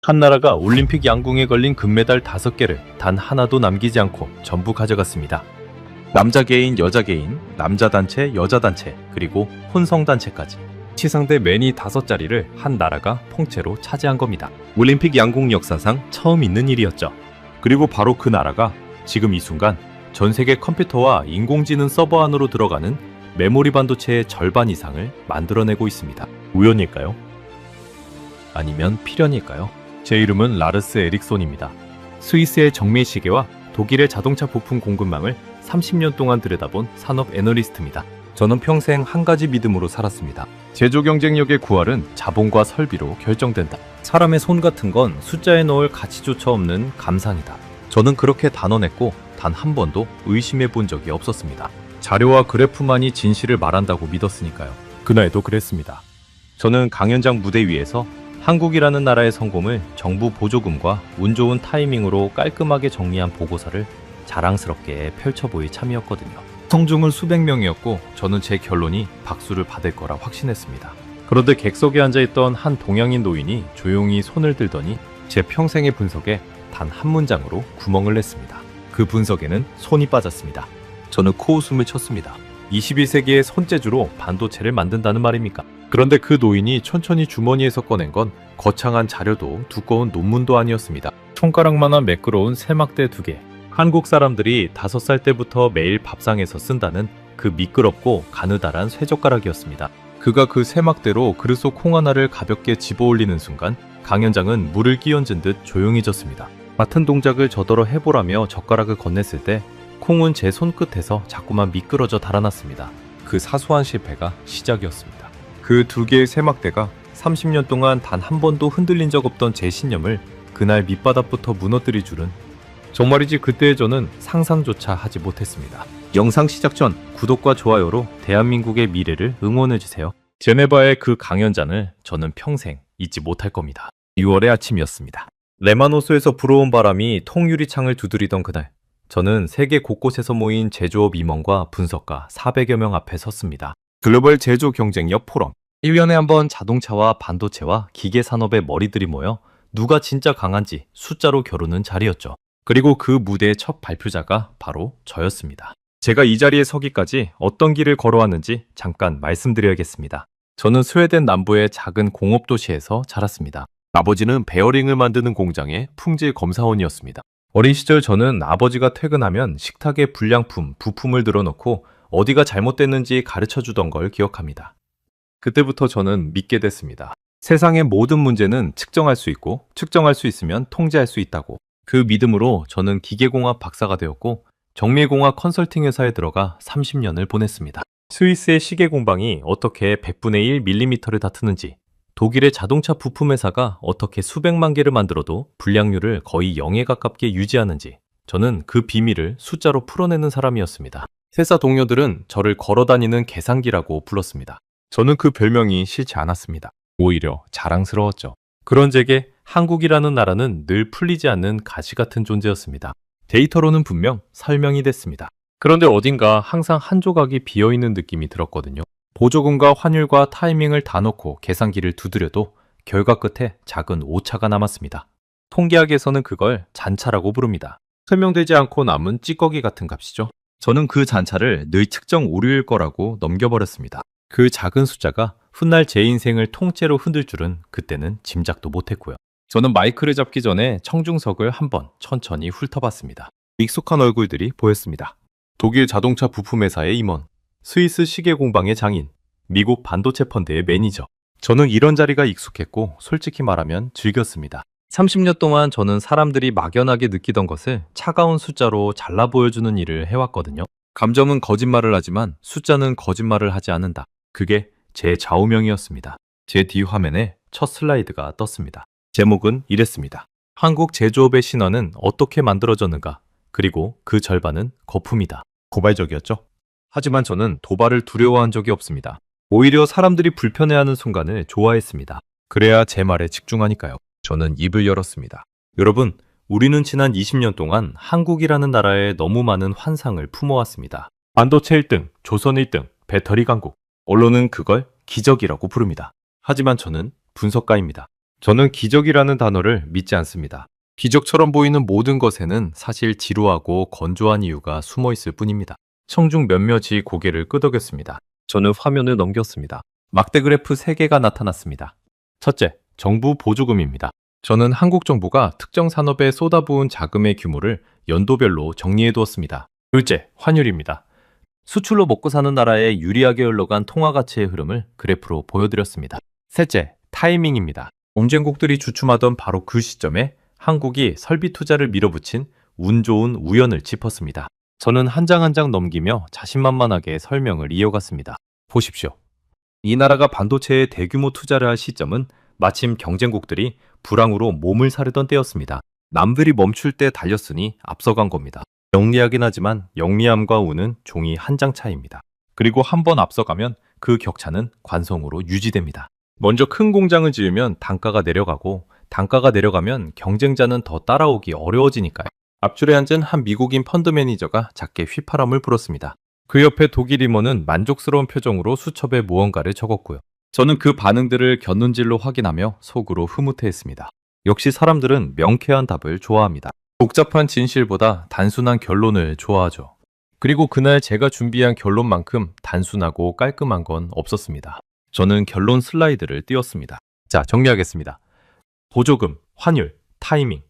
한 나라가 올림픽 양궁에 걸린 금메달 5개를 단 하나도 남기지 않고 전부 가져갔습니다. 남자 개인, 여자 개인, 남자 단체, 여자 단체, 그리고 혼성 단체까지 치상대 매니 5자리를 한 나라가 통째로 차지한 겁니다. 올림픽 양궁 역사상 처음 있는 일이었죠. 그리고 바로 그 나라가 지금 이 순간 전 세계 컴퓨터와 인공지능 서버 안으로 들어가는 메모리 반도체의 절반 이상을 만들어내고 있습니다. 우연일까요? 아니면 필연일까요? 제 이름은 라르스 에릭손입니다. 스위스의 정밀 시계와 독일의 자동차 부품 공급망을 30년 동안 들여다본 산업 애널리스트입니다. 저는 평생 한 가지 믿음으로 살았습니다. 제조 경쟁력의 구할은 자본과 설비로 결정된다. 사람의 손 같은 건 숫자에 넣을 가치조차 없는 감상이다. 저는 그렇게 단언했고 단 한 번도 의심해 본 적이 없었습니다. 자료와 그래프만이 진실을 말한다고 믿었으니까요. 그날도 그랬습니다. 저는 강연장 무대 위에서 한국이라는 나라의 성공을 정부 보조금과 운 좋은 타이밍으로 깔끔하게 정리한 보고서를 자랑스럽게 펼쳐보일 참이었거든요. 성중은 수백 명이었고 저는 제 결론이 박수를 받을 거라 확신했습니다. 그런데 객석에 앉아있던 한 동양인 노인이 조용히 손을 들더니 제 평생의 분석에 단 한 문장으로 구멍을 냈습니다. 그 분석에는 손이 빠졌습니다. 저는 코웃음을 쳤습니다. 21세기의 손재주로 반도체를 만든다는 말입니까? 그런데 그 노인이 천천히 주머니에서 꺼낸 건 거창한 자료도 두꺼운 논문도 아니었습니다. 손가락만한 매끄러운 세막대 2개. 한국 사람들이 5살 때부터 매일 밥상에서 쓴다는 그 미끄럽고 가느다란 쇠젓가락이었습니다. 그가 그 세막대로 그릇 속 콩 하나를 가볍게 집어올리는 순간 강연장은 물을 끼얹은 듯 조용해졌습니다. 같은 동작을 저더러 해보라며 젓가락을 건넸을 때 콩은 제 손끝에서 자꾸만 미끄러져 달아났습니다. 그 사소한 실패가 시작이었습니다. 그 2개의 세막대가 30년 동안 단 한 번도 흔들린 적 없던 제 신념을 그날 밑바닥부터 무너뜨릴 줄은 정말이지 그때의 저는 상상조차 하지 못했습니다. 영상 시작 전 구독과 좋아요로 대한민국의 미래를 응원해주세요. 제네바의 그 강연장을 저는 평생 잊지 못할 겁니다. 6월의 아침이었습니다. 레만 호수에서 불어온 바람이 통유리창을 두드리던 그날, 저는 세계 곳곳에서 모인 제조업 임원과 분석가 400여 명 앞에 섰습니다. 글로벌 제조 경쟁력 포럼. 1년에 한 번 자동차와 반도체와 기계 산업의 머리들이 모여 누가 진짜 강한지 숫자로 겨루는 자리였죠. 그리고 그 무대의 첫 발표자가 바로 저였습니다. 제가 이 자리에 서기까지 어떤 길을 걸어왔는지 잠깐 말씀드려야겠습니다. 저는 스웨덴 남부의 작은 공업도시에서 자랐습니다. 아버지는 베어링을 만드는 공장의 품질 검사원이었습니다. 어린 시절 저는 아버지가 퇴근하면 식탁에 불량품, 부품을 늘어놓고 어디가 잘못됐는지 가르쳐주던 걸 기억합니다. 그때부터 저는 믿게 됐습니다. 세상의 모든 문제는 측정할 수 있고 측정할 수 있으면 통제할 수 있다고. 그 믿음으로 저는 기계공학 박사가 되었고 정밀공학 컨설팅 회사에 들어가 30년을 보냈습니다. 스위스의 시계 공방이 어떻게 100분의 1mm를 다투는지, 독일의 자동차 부품 회사가 어떻게 수백만 개를 만들어도 불량률을 거의 0에 가깝게 유지하는지, 저는 그 비밀을 숫자로 풀어내는 사람이었습니다. 회사 동료들은 저를 걸어다니는 계산기라고 불렀습니다. 저는 그 별명이 싫지 않았습니다. 오히려 자랑스러웠죠. 그런 제게 한국이라는 나라는 늘 풀리지 않는 가시 같은 존재였습니다. 데이터로는 분명 설명이 됐습니다. 그런데 어딘가 항상 한 조각이 비어있는 느낌이 들었거든요. 보조금과 환율과 타이밍을 다 놓고 계산기를 두드려도 결과 끝에 작은 오차가 남았습니다. 통계학에서는 그걸 잔차라고 부릅니다. 설명되지 않고 남은 찌꺼기 같은 값이죠. 저는 그 잔차를 늘 측정 오류일 거라고 넘겨버렸습니다. 그 작은 숫자가 훗날 제 인생을 통째로 흔들 줄은 그때는 짐작도 못했고요. 저는 마이크를 잡기 전에 청중석을 한번 천천히 훑어봤습니다. 익숙한 얼굴들이 보였습니다. 독일 자동차 부품 회사의 임원, 스위스 시계 공방의 장인, 미국 반도체 펀드의 매니저. 저는 이런 자리가 익숙했고 솔직히 말하면 즐겼습니다. 30년 동안 저는 사람들이 막연하게 느끼던 것을 차가운 숫자로 잘라 보여주는 일을 해왔거든요. 감정은 거짓말을 하지만 숫자는 거짓말을 하지 않는다. 그게 제 좌우명이었습니다. 제 뒤 화면에 첫 슬라이드가 떴습니다. 제목은 이랬습니다. 한국 제조업의 신화는 어떻게 만들어졌는가? 그리고 그 절반은 거품이다. 고발적이었죠? 하지만 저는 도발을 두려워한 적이 없습니다. 오히려 사람들이 불편해하는 순간을 좋아했습니다. 그래야 제 말에 집중하니까요. 저는 입을 열었습니다. 여러분, 우리는 지난 20년 동안 한국이라는 나라에 너무 많은 환상을 품어왔습니다. 반도체 1등, 조선 1등, 배터리 강국. 언론은 그걸 기적이라고 부릅니다. 하지만 저는 분석가입니다. 저는 기적이라는 단어를 믿지 않습니다. 기적처럼 보이는 모든 것에는 사실 지루하고 건조한 이유가 숨어 있을 뿐입니다. 청중 몇몇이 고개를 끄덕였습니다. 저는 화면을 넘겼습니다. 막대 그래프 3개가 나타났습니다. 첫째, 정부 보조금입니다. 저는 한국 정부가 특정 산업에 쏟아부은 자금의 규모를 연도별로 정리해 두었습니다. 둘째, 환율입니다. 수출로 먹고 사는 나라에 유리하게 흘러간 통화 가치의 흐름을 그래프로 보여드렸습니다. 셋째, 타이밍입니다. 경쟁국들이 주춤하던 바로 그 시점에 한국이 설비 투자를 밀어붙인 운 좋은 우연을 짚었습니다. 저는 한 장 한 장 넘기며 자신만만하게 설명을 이어갔습니다. 보십시오. 이 나라가 반도체에 대규모 투자를 할 시점은 마침 경쟁국들이 불황으로 몸을 사르던 때였습니다. 남들이 멈출 때 달렸으니 앞서간 겁니다. 영리하긴 하지만 영리함과 운은 종이 한 장 차이입니다. 그리고 한 번 앞서가면 그 격차는 관성으로 유지됩니다. 먼저 큰 공장을 지으면 단가가 내려가고 단가가 내려가면 경쟁자는 더 따라오기 어려워지니까요. 앞줄에 앉은 한 미국인 펀드 매니저가 작게 휘파람을 불었습니다. 그 옆에 독일 임원은 만족스러운 표정으로 수첩에 무언가를 적었고요. 저는 그 반응들을 곁눈질로 확인하며 속으로 흐뭇해했습니다. 역시 사람들은 명쾌한 답을 좋아합니다. 복잡한 진실보다 단순한 결론을 좋아하죠. 그리고 그날 제가 준비한 결론만큼 단순하고 깔끔한 건 없었습니다. 저는 결론 슬라이드를 띄웠습니다. 자, 정리하겠습니다. 보조금, 환율, 타이밍.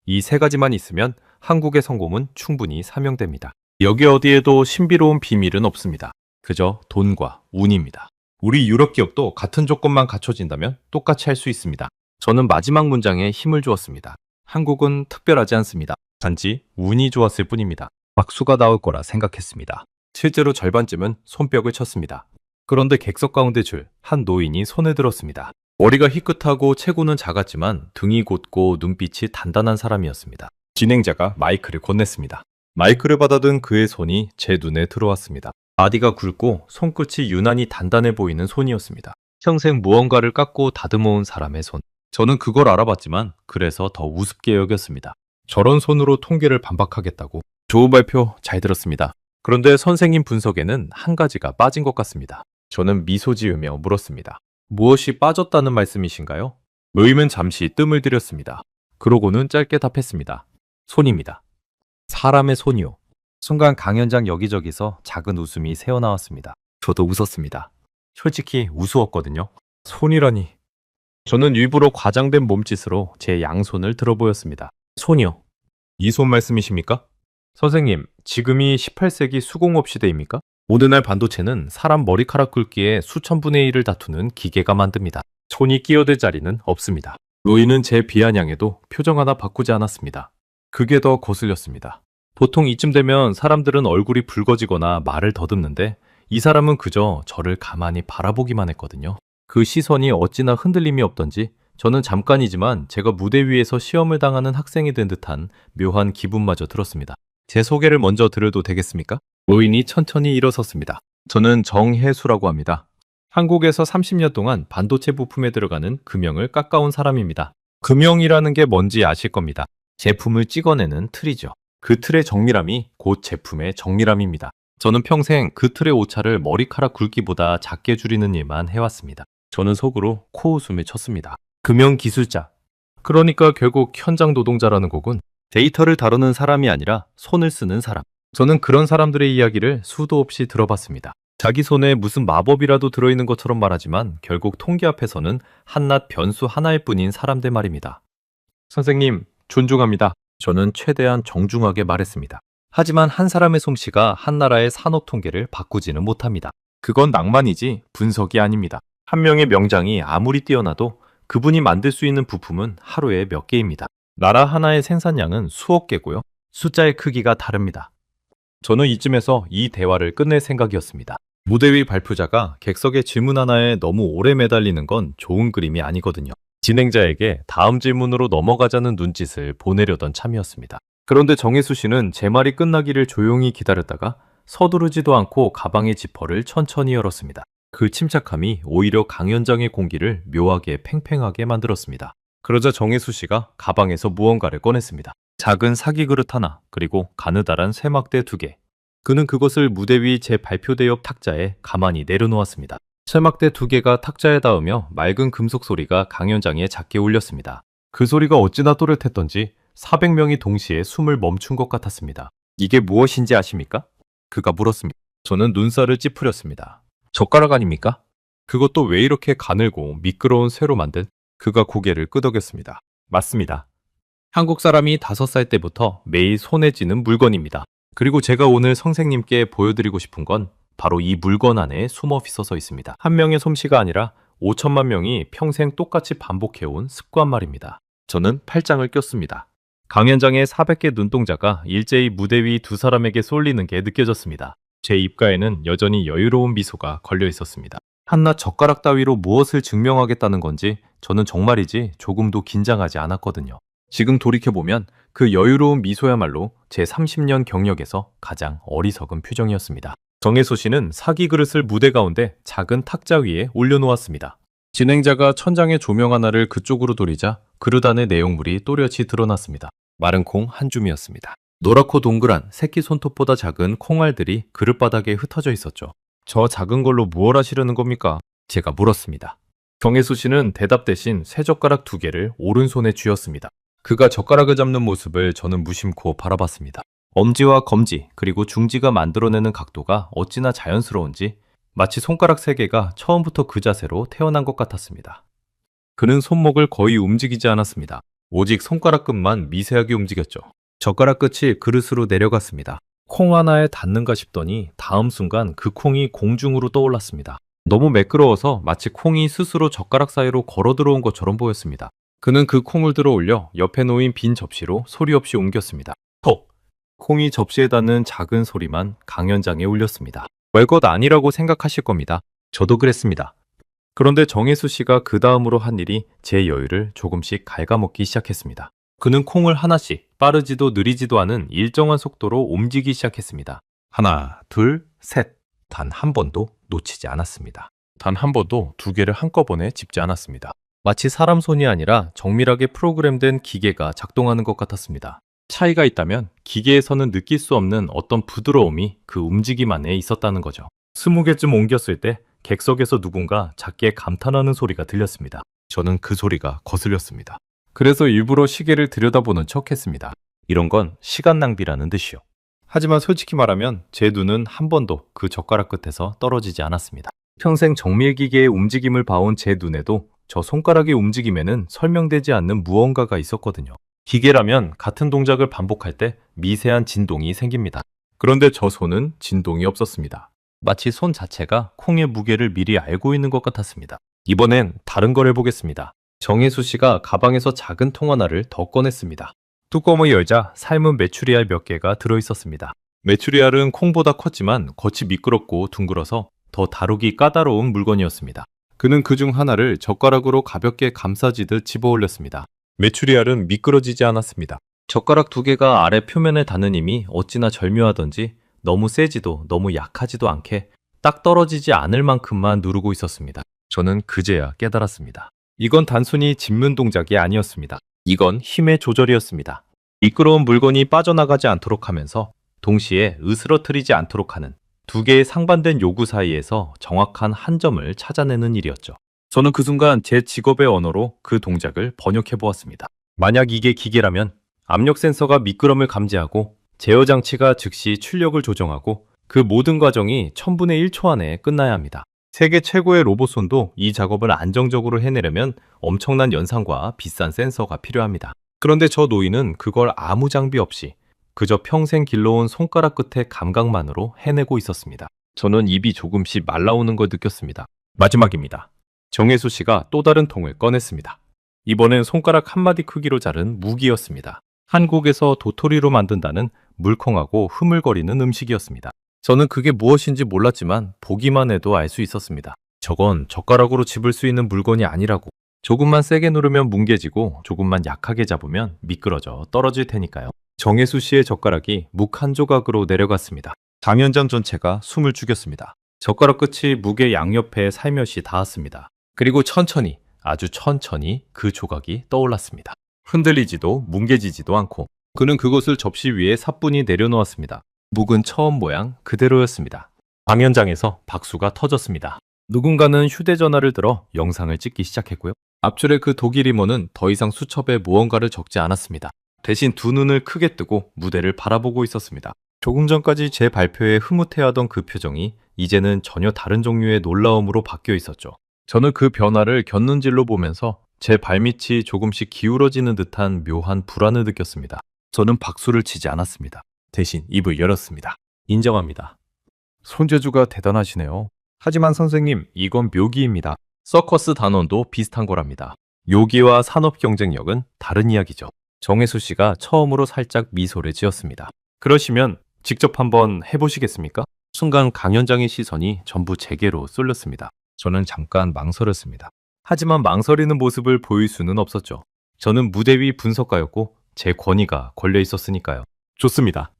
이 3가지만 있으면 한국의 성공은 충분히 사명됩니다. 여기 어디에도 신비로운 비밀은 없습니다. 그저 돈과 운입니다. 우리 유럽 기업도 같은 조건만 갖춰진다면 똑같이 할 수 있습니다. 저는 마지막 문장에 힘을 주었습니다. 한국은 특별하지 않습니다. 단지 운이 좋았을 뿐입니다. 박수가 나올 거라 생각했습니다. 실제로 절반쯤은 손뼉을 쳤습니다. 그런데 객석 가운데 줄 한 노인이 손에 들었습니다. 머리가 희끗하고 체구는 작았지만 등이 곧고 눈빛이 단단한 사람이었습니다. 진행자가 마이크를 건넸습니다. 마이크를 받아든 그의 손이 제 눈에 들어왔습니다. 바디가 굵고 손끝이 유난히 단단해 보이는 손이었습니다. 평생 무언가를 깎고 다듬어온 사람의 손. 저는 그걸 알아봤지만 그래서 더 우습게 여겼습니다. 저런 손으로 통계를 반박하겠다고. 좋은 발표 잘 들었습니다. 그런데 선생님 분석에는 한 가지가 빠진 것 같습니다. 저는 미소 지으며 물었습니다. 무엇이 빠졌다는 말씀이신가요? 의임은 잠시 뜸을 들였습니다. 그러고는 짧게 답했습니다. 손입니다. 사람의 손이요. 순간 강연장 여기저기서 작은 웃음이 새어나왔습니다. 저도 웃었습니다. 솔직히 우스웠거든요. 손이라니. 저는 일부러 과장된 몸짓으로 제 양손을 들어보였습니다. 손이요. 이 손 말씀이십니까? 선생님, 지금이 18세기 수공업 시대입니까? 오늘날 반도체는 사람 머리카락 굵기에 수천 분의 1을 다투는 기계가 만듭니다. 손이 끼어들 자리는 없습니다. 노인은 제 비아냥에도 표정 하나 바꾸지 않았습니다. 그게 더 거슬렸습니다. 보통 이쯤 되면 사람들은 얼굴이 붉어지거나 말을 더듬는데 이 사람은 그저 저를 가만히 바라보기만 했거든요. 그 시선이 어찌나 흔들림이 없던지 저는 잠깐이지만 제가 무대 위에서 시험을 당하는 학생이 된 듯한 묘한 기분마저 들었습니다. 제 소개를 먼저 드려도 되겠습니까? 노인이 천천히 일어섰습니다. 저는 정혜수라고 합니다. 한국에서 30년 동안 반도체 부품에 들어가는 금형을 깎아온 사람입니다. 금형이라는 게 뭔지 아실 겁니다. 제품을 찍어내는 틀이죠. 그 틀의 정밀함이 곧 제품의 정밀함입니다. 저는 평생 그 틀의 오차를 머리카락 굵기보다 작게 줄이는 일만 해왔습니다. 저는 속으로 코웃음을 쳤습니다. 금형 기술자. 그러니까 결국 현장 노동자라는 거군. 데이터를 다루는 사람이 아니라 손을 쓰는 사람. 저는 그런 사람들의 이야기를 수도 없이 들어봤습니다. 자기 손에 무슨 마법이라도 들어있는 것처럼 말하지만 결국 통계 앞에서는 한낱 변수 하나일 뿐인 사람들 말입니다. 선생님, 존중합니다. 저는 최대한 정중하게 말했습니다. 하지만 한 사람의 솜씨가 한 나라의 산업 통계를 바꾸지는 못합니다. 그건 낭만이지 분석이 아닙니다. 한 명의 명장이 아무리 뛰어나도 그분이 만들 수 있는 부품은 하루에 몇 개입니다. 나라 하나의 생산량은 수억 개고요. 숫자의 크기가 다릅니다. 저는 이쯤에서 이 대화를 끝낼 생각이었습니다. 무대 위 발표자가 객석의 질문 하나에 너무 오래 매달리는 건 좋은 그림이 아니거든요. 진행자에게 다음 질문으로 넘어가자는 눈짓을 보내려던 참이었습니다. 그런데 정혜수 씨는 제 말이 끝나기를 조용히 기다렸다가 서두르지도 않고 가방의 지퍼를 천천히 열었습니다. 그 침착함이 오히려 강연장의 공기를 묘하게 팽팽하게 만들었습니다. 그러자 정혜수 씨가 가방에서 무언가를 꺼냈습니다. 작은 사기 그릇 하나, 그리고 가느다란 쇠막대 2개. 그는 그것을 무대 위 제 발표대 옆 탁자에 가만히 내려놓았습니다. 쇠막대 2개가 탁자에 닿으며 맑은 금속 소리가 강연장에 작게 울렸습니다. 그 소리가 어찌나 또렷했던지 400명이 동시에 숨을 멈춘 것 같았습니다. 이게 무엇인지 아십니까? 그가 물었습니다. 저는 눈살을 찌푸렸습니다. 젓가락 아닙니까? 그것도 왜 이렇게 가늘고 미끄러운 쇠로 만든? 그가 고개를 끄덕였습니다. 맞습니다. 한국 사람이 5살 때부터 매일 손에 쥐는 물건입니다. 그리고 제가 오늘 선생님께 보여드리고 싶은 건 바로 이 물건 안에 숨어 있어서 있습니다. 한 명의 솜씨가 아니라 5천만 명이 평생 똑같이 반복해온 습관 말입니다. 저는 팔짱을 꼈습니다. 강연장의 400개 눈동자가 일제히 무대 위 2사람에게 쏠리는 게 느껴졌습니다. 제 입가에는 여전히 여유로운 미소가 걸려 있었습니다. 한낱 젓가락 따위로 무엇을 증명하겠다는 건지 저는 정말이지 조금도 긴장하지 않았거든요. 지금 돌이켜보면 그 여유로운 미소야말로 제 30년 경력에서 가장 어리석은 표정이었습니다. 정혜소 씨는 사기 그릇을 무대 가운데 작은 탁자 위에 올려놓았습니다. 진행자가 천장의 조명 하나를 그쪽으로 돌리자 그릇 안의 내용물이 또렷이 드러났습니다. 마른 콩 한 줌이었습니다. 노랗고 동그란 새끼 손톱보다 작은 콩알들이 그릇바닥에 흩어져 있었죠. 저 작은 걸로 무얼 하시려는 겁니까? 제가 물었습니다. 정혜수 씨는 대답 대신 쇠젓가락 2개를 오른손에 쥐었습니다. 그가 젓가락을 잡는 모습을 저는 무심코 바라봤습니다. 엄지와 검지 그리고 중지가 만들어내는 각도가 어찌나 자연스러운지 마치 손가락 3개가 처음부터 그 자세로 태어난 것 같았습니다. 그는 손목을 거의 움직이지 않았습니다. 오직 손가락 끝만 미세하게 움직였죠. 젓가락 끝이 그릇으로 내려갔습니다. 콩 하나에 닿는가 싶더니 다음 순간 그 콩이 공중으로 떠올랐습니다. 너무 매끄러워서 마치 콩이 스스로 젓가락 사이로 걸어 들어온 것처럼 보였습니다. 그는 그 콩을 들어 올려 옆에 놓인 빈 접시로 소리 없이 옮겼습니다. 톡! 콩이 접시에 닿는 작은 소리만 강연장에 울렸습니다. 별것 아니라고 생각하실 겁니다. 저도 그랬습니다. 그런데 정혜수 씨가 그 다음으로 한 일이 제 여유를 조금씩 갉아먹기 시작했습니다. 그는 콩을 하나씩 빠르지도 느리지도 않은 일정한 속도로 옮기기 시작했습니다. 하나, 둘, 셋. 단 한 번도 놓치지 않았습니다. 단 한 번도 2개를 한꺼번에 짚지 않았습니다. 마치 사람 손이 아니라 정밀하게 프로그램된 기계가 작동하는 것 같았습니다. 차이가 있다면 기계에서는 느낄 수 없는 어떤 부드러움이 그 움직임 안에 있었다는 거죠. 20개쯤 옮겼을 때 객석에서 누군가 작게 감탄하는 소리가 들렸습니다. 저는 그 소리가 거슬렸습니다. 그래서 일부러 시계를 들여다보는 척 했습니다. 이런 건 시간 낭비라는 듯이요. 하지만 솔직히 말하면 제 눈은 한 번도 그 젓가락 끝에서 떨어지지 않았습니다. 평생 정밀기계의 움직임을 봐온 제 눈에도 저 손가락의 움직임에는 설명되지 않는 무언가가 있었거든요. 기계라면 같은 동작을 반복할 때 미세한 진동이 생깁니다. 그런데 저 손은 진동이 없었습니다. 마치 손 자체가 콩의 무게를 미리 알고 있는 것 같았습니다. 이번엔 다른 걸 해보겠습니다. 정혜수 씨가 가방에서 작은 통 하나를 더 꺼냈습니다. 뚜껑을 열자 삶은 메추리알 몇 개가 들어있었습니다. 메추리알은 콩보다 컸지만 겉이 미끄럽고 둥글어서 더 다루기 까다로운 물건이었습니다. 그는 그중 하나를 젓가락으로 가볍게 감싸지듯 집어올렸습니다. 메추리알은 미끄러지지 않았습니다. 젓가락 2개가 아래 표면에 닿는 힘이 어찌나 절묘하던지 너무 세지도 너무 약하지도 않게 딱 떨어지지 않을 만큼만 누르고 있었습니다. 저는 그제야 깨달았습니다. 이건 단순히 짚는 동작이 아니었습니다. 이건 힘의 조절이었습니다. 미끄러운 물건이 빠져나가지 않도록 하면서 동시에 으스러뜨리지 않도록 하는 2개의 상반된 요구 사이에서 정확한 한 점을 찾아내는 일이었죠. 저는 그 순간 제 직업의 언어로 그 동작을 번역해 보았습니다. 만약 이게 기계라면 압력 센서가 미끄럼을 감지하고 제어 장치가 즉시 출력을 조정하고 그 모든 과정이 1000분의 1초 안에 끝나야 합니다. 세계 최고의 로봇손도 이 작업을 안정적으로 해내려면 엄청난 연산과 비싼 센서가 필요합니다. 그런데 저 노인은 그걸 아무 장비 없이 그저 평생 길러온 손가락 끝의 감각만으로 해내고 있었습니다. 저는 입이 조금씩 말라오는 걸 느꼈습니다. 마지막입니다. 정혜수 씨가 또 다른 통을 꺼냈습니다. 이번엔 손가락 한마디 크기로 자른 무기였습니다. 한국에서 도토리로 만든다는 물컹하고 흐물거리는 음식이었습니다. 저는 그게 무엇인지 몰랐지만 보기만 해도 알 수 있었습니다. 저건 젓가락으로 집을 수 있는 물건이 아니라고. 조금만 세게 누르면 뭉개지고 조금만 약하게 잡으면 미끄러져 떨어질 테니까요. 정혜수 씨의 젓가락이 묵 한 조각으로 내려갔습니다. 장연장 전체가 숨을 죽였습니다. 젓가락 끝이 묵의 양옆에 살며시 닿았습니다. 그리고 천천히, 아주 천천히 그 조각이 떠올랐습니다. 흔들리지도 뭉개지지도 않고 그는 그것을 접시 위에 사뿐히 내려놓았습니다. 묵은 처음 모양 그대로였습니다. 강연장에서 박수가 터졌습니다. 누군가는 휴대전화를 들어 영상을 찍기 시작했고요. 앞줄의 그 독일 임원은 더 이상 수첩에 무언가를 적지 않았습니다. 대신 두 눈을 크게 뜨고 무대를 바라보고 있었습니다. 조금 전까지 제 발표에 흐뭇해하던 그 표정이 이제는 전혀 다른 종류의 놀라움으로 바뀌어 있었죠. 저는 그 변화를 곁눈질로 보면서 제 발밑이 조금씩 기울어지는 듯한 묘한 불안을 느꼈습니다. 저는 박수를 치지 않았습니다. 대신 입을 열었습니다. 인정합니다. 손재주가 대단하시네요. 하지만 선생님, 이건 묘기입니다. 서커스 단원도 비슷한 거랍니다. 묘기와 산업 경쟁력은 다른 이야기죠. 정혜수 씨가 처음으로 살짝 미소를 지었습니다. 그러시면 직접 한번 해보시겠습니까? 순간 강연장의 시선이 전부 제게로 쏠렸습니다. 저는 잠깐 망설였습니다. 하지만 망설이는 모습을 보일 수는 없었죠. 저는 무대 위 분석가였고 제 권위가 걸려 있었으니까요. 좋습니다.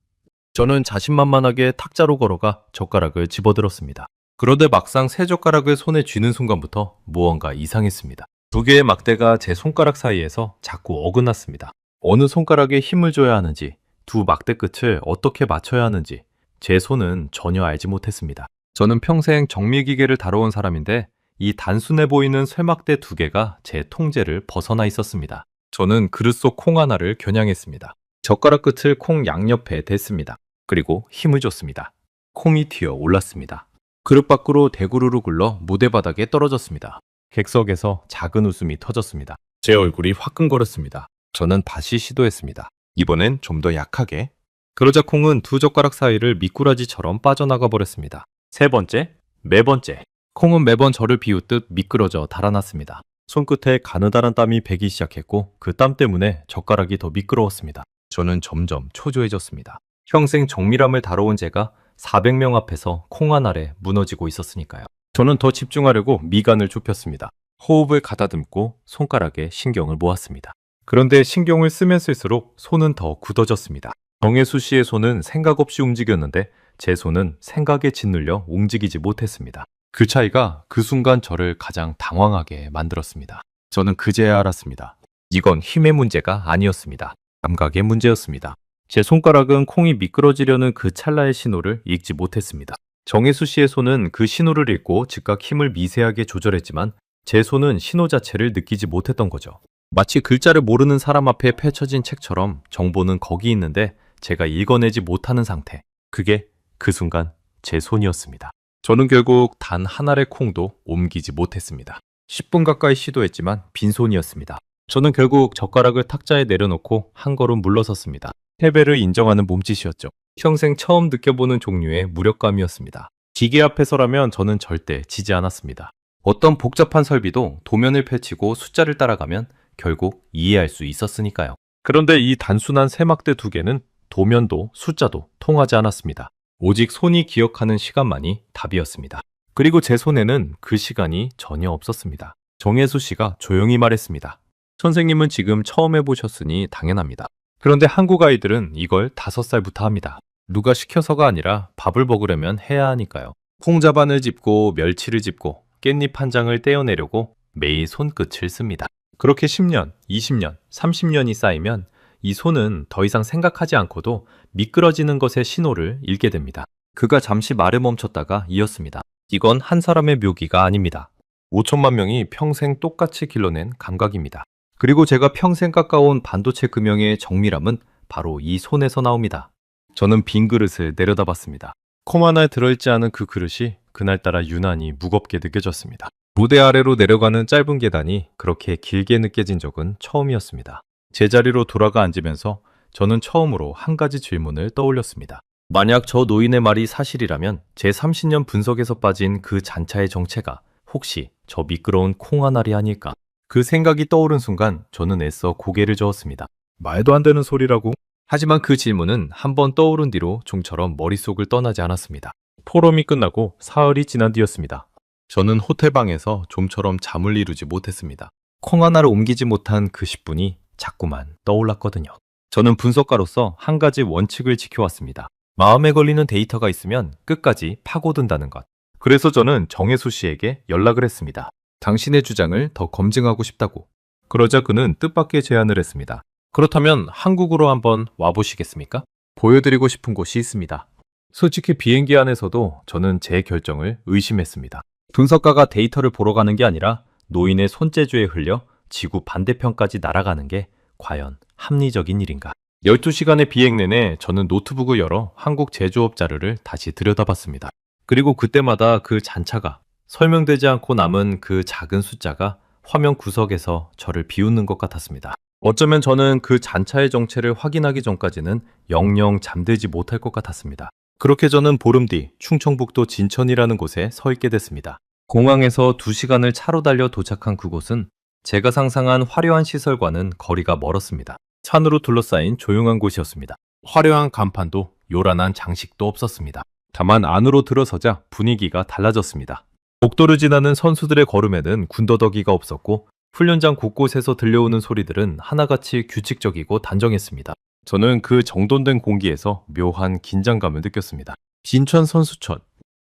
저는 자신만만하게 탁자로 걸어가 젓가락을 집어들었습니다. 그런데 막상 세 젓가락을 손에 쥐는 순간부터 무언가 이상했습니다. 두 개의 막대가 제 손가락 사이에서 자꾸 어긋났습니다. 어느 손가락에 힘을 줘야 하는지, 두 막대 끝을 어떻게 맞춰야 하는지 제 손은 전혀 알지 못했습니다. 저는 평생 정밀기계를 다뤄온 사람인데 이 단순해 보이는 쇠막대 두 개가 제 통제를 벗어나 있었습니다. 저는 그릇 속 콩 하나를 겨냥했습니다. 젓가락 끝을 콩 양옆에 댔습니다. 그리고 힘을 줬습니다. 콩이 튀어 올랐습니다. 그릇 밖으로 대구르르 굴러 무대 바닥에 떨어졌습니다. 객석에서 작은 웃음이 터졌습니다. 제 얼굴이 화끈거렸습니다. 저는 다시 시도했습니다. 이번엔 좀 더 약하게. 그러자 콩은 두 젓가락 사이를 미꾸라지처럼 빠져나가 버렸습니다. 세 번째, 네 번째. 콩은 매번 저를 비웃듯 미끄러져 달아났습니다. 손끝에 가느다란 땀이 배기 시작했고 그 땀 때문에 젓가락이 더 미끄러웠습니다. 저는 점점 초조해졌습니다. 평생 정밀함을 다뤄온 제가 400명 앞에서 콩 한 알에 무너지고 있었으니까요. 저는 더 집중하려고 미간을 좁혔습니다. 호흡을 가다듬고 손가락에 신경을 모았습니다. 그런데 신경을 쓰면 쓸수록 손은 더 굳어졌습니다. 정혜수 씨의 손은 생각 없이 움직였는데 제 손은 생각에 짓눌려 움직이지 못했습니다. 그 차이가 그 순간 저를 가장 당황하게 만들었습니다. 저는 그제야 알았습니다. 이건 힘의 문제가 아니었습니다. 감각의 문제였습니다. 제 손가락은 콩이 미끄러지려는 그 찰나의 신호를 읽지 못했습니다. 정혜수 씨의 손은 그 신호를 읽고 즉각 힘을 미세하게 조절했지만 제 손은 신호 자체를 느끼지 못했던 거죠. 마치 글자를 모르는 사람 앞에 펼쳐진 책처럼 정보는 거기 있는데 제가 읽어내지 못하는 상태. 그게 그 순간 제 손이었습니다. 저는 결국 단 한 알의 콩도 옮기지 못했습니다. 10분 가까이 시도했지만 빈손이었습니다. 저는 결국 젓가락을 탁자에 내려놓고 한 걸음 물러섰습니다. 패배를 인정하는 몸짓이었죠. 평생 처음 느껴보는 종류의 무력감이었습니다. 기계 앞에서라면 저는 절대 지지 않았습니다. 어떤 복잡한 설비도 도면을 펼치고 숫자를 따라가면 결국 이해할 수 있었으니까요. 그런데 이 단순한 세막대 두 개는 도면도 숫자도 통하지 않았습니다. 오직 손이 기억하는 시간만이 답이었습니다. 그리고 제 손에는 그 시간이 전혀 없었습니다. 정혜수 씨가 조용히 말했습니다. 선생님은 지금 처음 해보셨으니 당연합니다. 그런데 한국 아이들은 이걸 5살부터 합니다. 누가 시켜서가 아니라 밥을 먹으려면 해야 하니까요. 콩자반을 짚고 멸치를 짚고 깻잎 한 장을 떼어내려고 매일 손끝을 씁니다. 그렇게 10년, 20년, 30년이 쌓이면 이 손은 더 이상 생각하지 않고도 미끄러지는 것의 신호를 읽게 됩니다. 그가 잠시 말을 멈췄다가 이었습니다. 이건 한 사람의 묘기가 아닙니다. 5천만 명이 평생 똑같이 길러낸 감각입니다. 그리고 제가 평생 깎아온 반도체 금형의 정밀함은 바로 이 손에서 나옵니다. 저는 빈 그릇을 내려다봤습니다. 콩 하나에 들어있지 않은 그 그릇이 그날따라 유난히 무겁게 느껴졌습니다. 무대 아래로 내려가는 짧은 계단이 그렇게 길게 느껴진 적은 처음이었습니다. 제자리로 돌아가 앉으면서 저는 처음으로 한 가지 질문을 떠올렸습니다. 만약 저 노인의 말이 사실이라면 제 30년 분석에서 빠진 그 잔차의 정체가 혹시 저 미끄러운 콩 한 알이 아닐까? 그 생각이 떠오른 순간 저는 애써 고개를 저었습니다. 말도 안 되는 소리라고? 하지만 그 질문은 한번 떠오른 뒤로 좀처럼 머릿속을 떠나지 않았습니다. 포럼이 끝나고 사흘이 지난 뒤였습니다. 저는 호텔방에서 좀처럼 잠을 이루지 못했습니다. 콩 하나를 옮기지 못한 그 10분이 자꾸만 떠올랐거든요. 저는 분석가로서 한 가지 원칙을 지켜왔습니다. 마음에 걸리는 데이터가 있으면 끝까지 파고든다는 것. 그래서 저는 정혜수 씨에게 연락을 했습니다. 당신의 주장을 더 검증하고 싶다고. 그러자 그는 뜻밖의 제안을 했습니다. 그렇다면 한국으로 한번 와보시겠습니까? 보여드리고 싶은 곳이 있습니다. 솔직히 비행기 안에서도 저는 제 결정을 의심했습니다. 분석가가 데이터를 보러 가는 게 아니라 노인의 손재주에 흘려 지구 반대편까지 날아가는 게 과연 합리적인 일인가? 12시간의 비행 내내 저는 노트북을 열어 한국 제조업 자료를 다시 들여다봤습니다. 그리고 그때마다 그 잔차가 설명되지 않고 남은 그 작은 숫자가 화면 구석에서 저를 비웃는 것 같았습니다. 어쩌면 저는 그 잔차의 정체를 확인하기 전까지는 영영 잠들지 못할 것 같았습니다. 그렇게 저는 보름 뒤 충청북도 진천이라는 곳에 서 있게 됐습니다. 공항에서 2시간을 차로 달려 도착한 그곳은 제가 상상한 화려한 시설과는 거리가 멀었습니다. 산으로 둘러싸인 조용한 곳이었습니다. 화려한 간판도 요란한 장식도 없었습니다. 다만 안으로 들어서자 분위기가 달라졌습니다. 복도를 지나는 선수들의 걸음에는 군더더기가 없었고 훈련장 곳곳에서 들려오는 소리들은 하나같이 규칙적이고 단정했습니다. 저는 그 정돈된 공기에서 묘한 긴장감을 느꼈습니다. 진천 선수촌.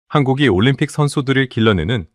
한국이 올림픽 선수들을 길러내는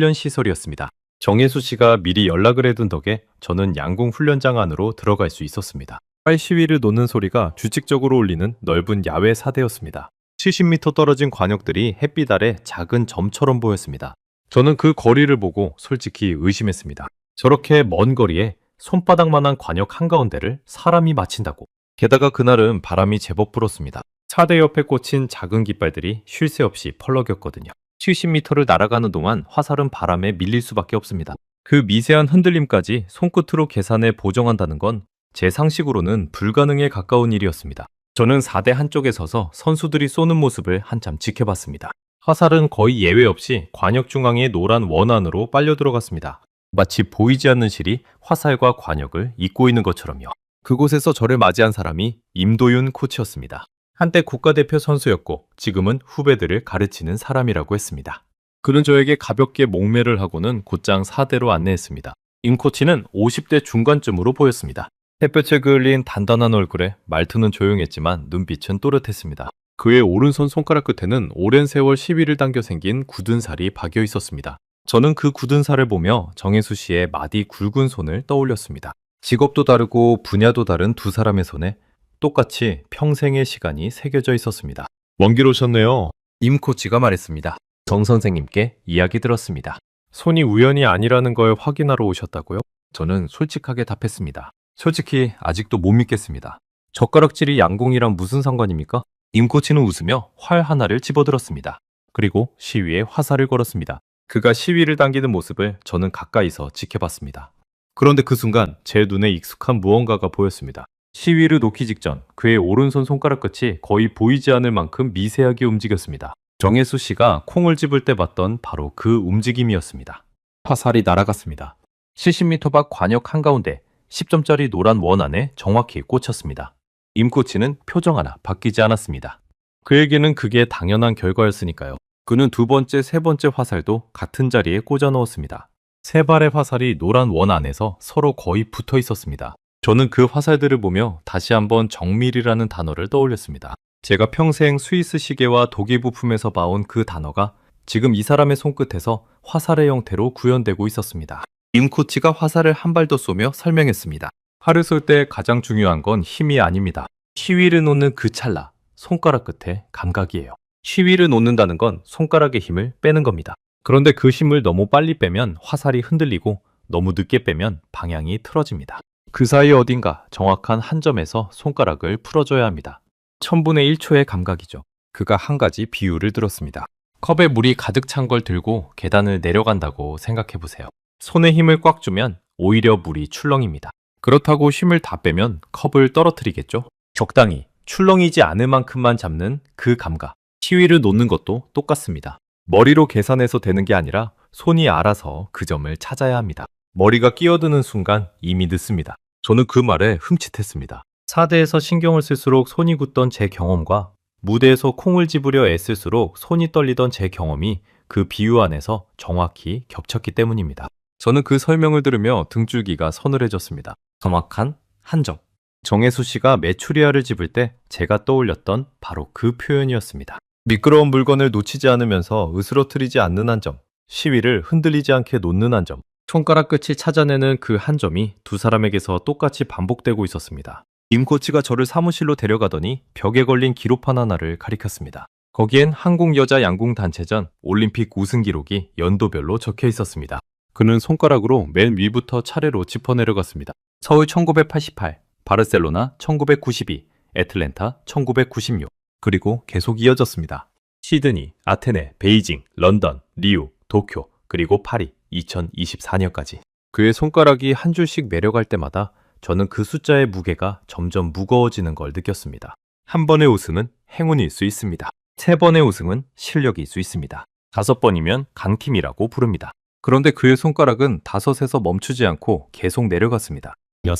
국가훈련시설이었습니다. 정혜수 씨가 미리 연락을 해둔 덕에 저는 양궁 훈련장 안으로 들어갈 수 있었습니다. 활 시위를 놓는 소리가 규칙적으로 울리는 넓은 야외 사대였습니다. 70m 떨어진 관역들이 햇빛 아래 작은 점처럼 보였습니다. 저는 그 거리를 보고 솔직히 의심했습니다. 저렇게 먼 거리에 손바닥만한 관역 한가운데를 사람이 마친다고. 게다가 그날은 바람이 제법 불었습니다. 사대 옆에 꽂힌 작은 깃발들이 쉴 새 없이 펄럭였거든요. 70m를 날아가는 동안 화살은 바람에 밀릴 수밖에 없습니다. 그 미세한 흔들림까지 손끝으로 계산해 보정한다는 건 제 상식으로는 불가능에 가까운 일이었습니다. 저는 사대 한쪽에 서서 선수들이 쏘는 모습을 한참 지켜봤습니다. 화살은 거의 예외 없이 관역 중앙의 노란 원 안으로 빨려 들어갔습니다. 마치 보이지 않는 실이 화살과 관역을 잇고 있는 것처럼요. 그곳에서 저를 맞이한 사람이 임도윤 코치였습니다. 한때 국가대표 선수였고 지금은 후배들을 가르치는 사람이라고 했습니다. 그는 저에게 가볍게 목매를 하고는 곧장 사대로 안내했습니다. 임 코치는 50대 중반쯤으로 보였습니다. 햇볕에 그을린 단단한 얼굴에 말투는 조용했지만 눈빛은 또렷했습니다. 그의 오른손 손가락 끝에는 오랜 세월 시위를 당겨 생긴 굳은 살이 박여 있었습니다. 저는 그 굳은 살을 보며 정혜수 씨의 마디 굵은 손을 떠올렸습니다. 직업도 다르고 분야도 다른 두 사람의 손에 똑같이 평생의 시간이 새겨져 있었습니다. 먼 길 오셨네요. 임 코치가 말했습니다. 정 선생님께 이야기 들었습니다. 손이 우연이 아니라는 걸 확인하러 오셨다고요? 저는 솔직하게 답했습니다. 솔직히 아직도 못 믿겠습니다. 젓가락질이 양궁이랑 무슨 상관입니까? 임 코치는 웃으며 활 하나를 집어들었습니다. 그리고 시위에 화살을 걸었습니다. 그가 시위를 당기는 모습을 저는 가까이서 지켜봤습니다. 그런데 그 순간 제 눈에 익숙한 무언가가 보였습니다. 시위를 놓기 직전 그의 오른손 손가락 끝이 거의 보이지 않을 만큼 미세하게 움직였습니다. 정혜수 씨가 콩을 집을 때 봤던 바로 그 움직임이었습니다. 화살이 날아갔습니다. 70m 밖 관역 한가운데 10점짜리 노란 원 안에 정확히 꽂혔습니다. 임 코치는 표정 하나 바뀌지 않았습니다. 그에게는 그게 당연한 결과였으니까요. 그는 두 번째, 세 번째 화살도 같은 자리에 꽂아 넣었습니다. 세 발의 화살이 노란 원 안에서 서로 거의 붙어 있었습니다. 저는 그 화살들을 보며 다시 한번 정밀이라는 단어를 떠올렸습니다. 제가 평생 스위스 시계와 독일 부품에서 봐온 그 단어가 지금 이 사람의 손끝에서 화살의 형태로 구현되고 있었습니다. 임 코치가 화살을 한 발 더 쏘며 설명했습니다. 활을 쏠 때 가장 중요한 건 힘이 아닙니다. 시위를 놓는 그 찰나, 손가락 끝에 감각이에요. 시위를 놓는다는 건 손가락의 힘을 빼는 겁니다. 그런데 그 힘을 너무 빨리 빼면 화살이 흔들리고 너무 늦게 빼면 방향이 틀어집니다. 그 사이 어딘가 정확한 한 점에서 손가락을 풀어줘야 합니다. 1000분의 1초의 감각이죠. 그가 한 가지 비유를 들었습니다. 컵에 물이 가득 찬 걸 들고 계단을 내려간다고 생각해보세요. 손에 힘을 꽉 주면 오히려 물이 출렁입니다. 그렇다고 힘을 다 빼면 컵을 떨어뜨리겠죠? 적당히 출렁이지 않을 만큼만 잡는 그 감각. 시위를 놓는 것도 똑같습니다. 머리로 계산해서 되는 게 아니라 손이 알아서 그 점을 찾아야 합니다. 머리가 끼어드는 순간 이미 늦습니다. 저는 그 말에 흠칫했습니다. 사대에서 신경을 쓸수록 손이 굳던 제 경험과 무대에서 콩을 집으려 애쓸수록 손이 떨리던 제 경험이 그 비유 안에서 정확히 겹쳤기 때문입니다. 저는 그 설명을 들으며 등줄기가 서늘해졌습니다. 정확한 한 점. 정혜수 씨가 메추리알을 집을 때 제가 떠올렸던 바로 그 표현이었습니다. 미끄러운 물건을 놓치지 않으면서 으스러뜨리지 않는 한 점. 시위를 흔들리지 않게 놓는 한 점. 손가락 끝이 찾아내는 그 한 점이 두 사람에게서 똑같이 반복되고 있었습니다. 임 코치가 저를 사무실로 데려가더니 벽에 걸린 기록판 하나를 가리켰습니다. 거기엔 한국 여자 양궁 단체전 올림픽 우승 기록이 연도별로 적혀 있었습니다. 그는 손가락으로 맨 위부터 차례로 짚어 내려갔습니다. 서울 1988, 바르셀로나 1992, 애틀랜타 1996, 그리고 계속 이어졌습니다. 시드니, 아테네, 베이징, 런던, 리우, 도쿄, 그리고 파리 2024년까지. 그의 손가락이 한 줄씩 내려갈 때마다 저는 그 숫자의 무게가 점점 무거워지는 걸 느꼈습니다. 한 번의 우승은 행운일 수 있습니다. 세 번의 우승은 실력일 수 있습니다. 5번이면 강팀이라고 부릅니다. 그런데 그의 손가락은 5에서 멈추지 않고 계속 내려갔습니다. 6,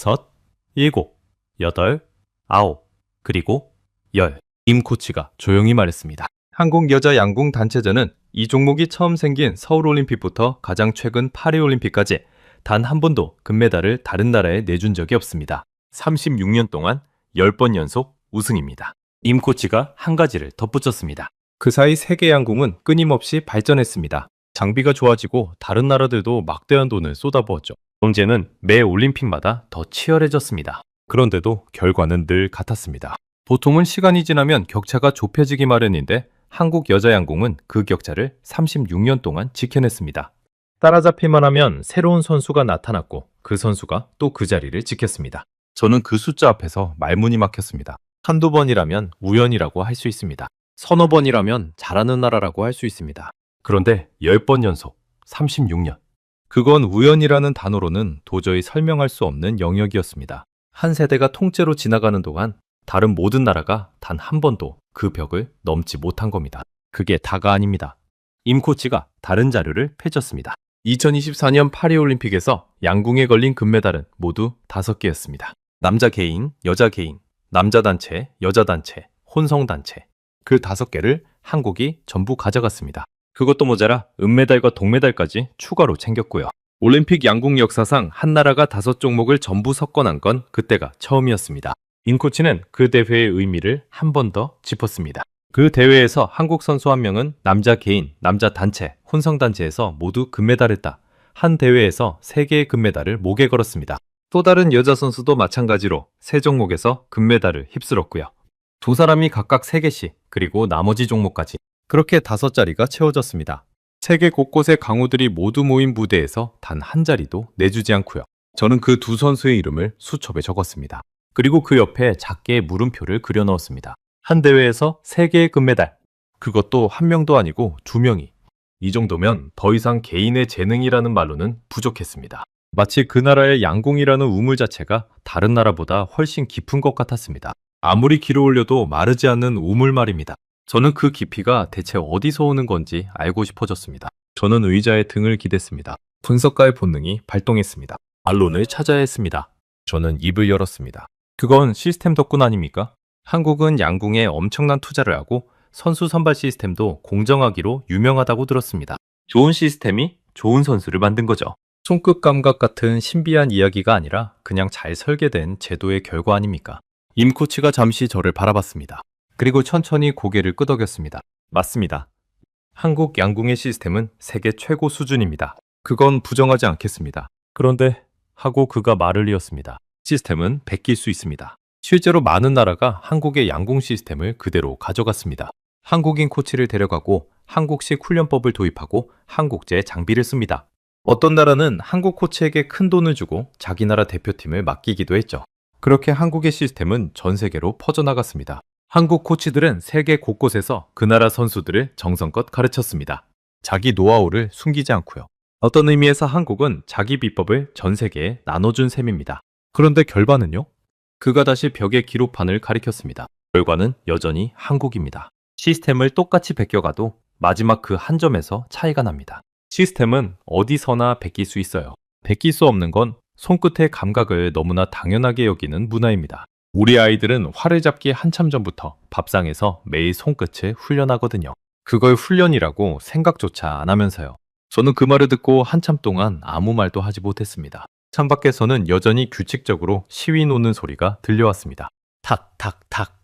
7, 8, 9, 그리고 10. 임 코치가 조용히 말했습니다. 한국 여자 양궁 단체전은 이 종목이 처음 생긴 서울올림픽부터 가장 최근 파리올림픽까지 단 한 번도 금메달을 다른 나라에 내준 적이 없습니다. 36년 동안 10번 연속 우승입니다. 임 코치가 한 가지를 덧붙였습니다. 그 사이 세계 양궁은 끊임없이 발전했습니다. 장비가 좋아지고 다른 나라들도 막대한 돈을 쏟아부었죠. 경제는 매 올림픽마다 더 치열해졌습니다. 그런데도 결과는 늘 같았습니다. 보통은 시간이 지나면 격차가 좁혀지기 마련인데 한국 여자 양궁은 그 격차를 36년 동안 지켜냈습니다. 따라잡기만 하면 새로운 선수가 나타났고 그 선수가 또 그 자리를 지켰습니다. 저는 그 숫자 앞에서 말문이 막혔습니다. 한두 번이라면 우연이라고 할 수 있습니다. 서너 번이라면 잘하는 나라라고 할 수 있습니다. 그런데 10번 연속, 36년. 그건 우연이라는 단어로는 도저히 설명할 수 없는 영역이었습니다. 한 세대가 통째로 지나가는 동안 다른 모든 나라가 단 한 번도 그 벽을 넘지 못한 겁니다. 그게 다가 아닙니다. 임 코치가 다른 자료를 펼쳤습니다. 2024년 파리올림픽에서 양궁에 걸린 금메달은 모두 5개였습니다. 남자 개인, 여자 개인, 남자 단체, 여자 단체, 혼성 단체. 그 5개를 한국이 전부 가져갔습니다. 그것도 모자라 은메달과 동메달까지 추가로 챙겼고요. 올림픽 양궁 역사상 한 나라가 5종목을 전부 석권한 건 그때가 처음이었습니다. 임 코치는 그 대회의 의미를 한 번 더 짚었습니다. 그 대회에서 한국 선수 한 명은 남자 개인, 남자 단체, 혼성 단체에서 모두 금메달을 따 한 대회에서 3개의 금메달을 목에 걸었습니다. 또 다른 여자 선수도 마찬가지로 3종목에서 금메달을 휩쓸었고요. 두 사람이 각각 3개씩, 그리고 나머지 종목까지 그렇게 5자리가 채워졌습니다. 세계 곳곳의 강호들이 모두 모인 무대에서 단 한 자리도 내주지 않고요. 저는 그 두 선수의 이름을 수첩에 적었습니다. 그리고 그 옆에 작게 물음표를 그려 넣었습니다. 한 대회에서 3개의 금메달. 그것도 한 명도 아니고 2명이. 이 정도면 더 이상 개인의 재능이라는 말로는 부족했습니다. 마치 그 나라의 양궁이라는 우물 자체가 다른 나라보다 훨씬 깊은 것 같았습니다. 아무리 길어 올려도 마르지 않는 우물 말입니다. 저는 그 깊이가 대체 어디서 오는 건지 알고 싶어졌습니다. 저는 의자에 등을 기댔습니다. 분석가의 본능이 발동했습니다. 반론을 찾아야 했습니다. 저는 입을 열었습니다. 그건 시스템 덕분 아닙니까? 한국은 양궁에 엄청난 투자를 하고 선수 선발 시스템도 공정하기로 유명하다고 들었습니다. 좋은 시스템이 좋은 선수를 만든 거죠. 손끝 감각 같은 신비한 이야기가 아니라 그냥 잘 설계된 제도의 결과 아닙니까? 임 코치가 잠시 저를 바라봤습니다. 그리고 천천히 고개를 끄덕였습니다. 맞습니다. 한국 양궁의 시스템은 세계 최고 수준입니다. 그건 부정하지 않겠습니다. 그런데 하고 그가 말을 이었습니다. 시스템은 베낄 수 있습니다. 실제로 많은 나라가 한국의 양궁 시스템을 그대로 가져갔습니다. 한국인 코치를 데려가고 한국식 훈련법을 도입하고 한국제 장비를 씁니다. 어떤 나라는 한국 코치에게 큰 돈을 주고 자기 나라 대표팀을 맡기기도 했죠. 그렇게 한국의 시스템은 전 세계로 퍼져나갔습니다. 한국 코치들은 세계 곳곳에서 그 나라 선수들을 정성껏 가르쳤습니다. 자기 노하우를 숨기지 않고요. 어떤 의미에서 한국은 자기 비법을 전 세계에 나눠준 셈입니다. 그런데 결과는요? 그가 다시 벽에 기록판을 가리켰습니다. 결과는 여전히 한국입니다. 시스템을 똑같이 베껴가도 마지막 그 한 점에서 차이가 납니다. 시스템은 어디서나 베낄 수 있어요. 베낄 수 없는 건 손끝의 감각을 너무나 당연하게 여기는 문화입니다. 우리 아이들은 활을 잡기 한참 전부터 밥상에서 매일 손끝을 훈련하거든요. 그걸 훈련이라고 생각조차 안 하면서요. 저는 그 말을 듣고 한참 동안 아무 말도 하지 못했습니다. 창밖에서는 여전히 규칙적으로 시위 노는 소리가 들려왔습니다. 탁, 탁, 탁.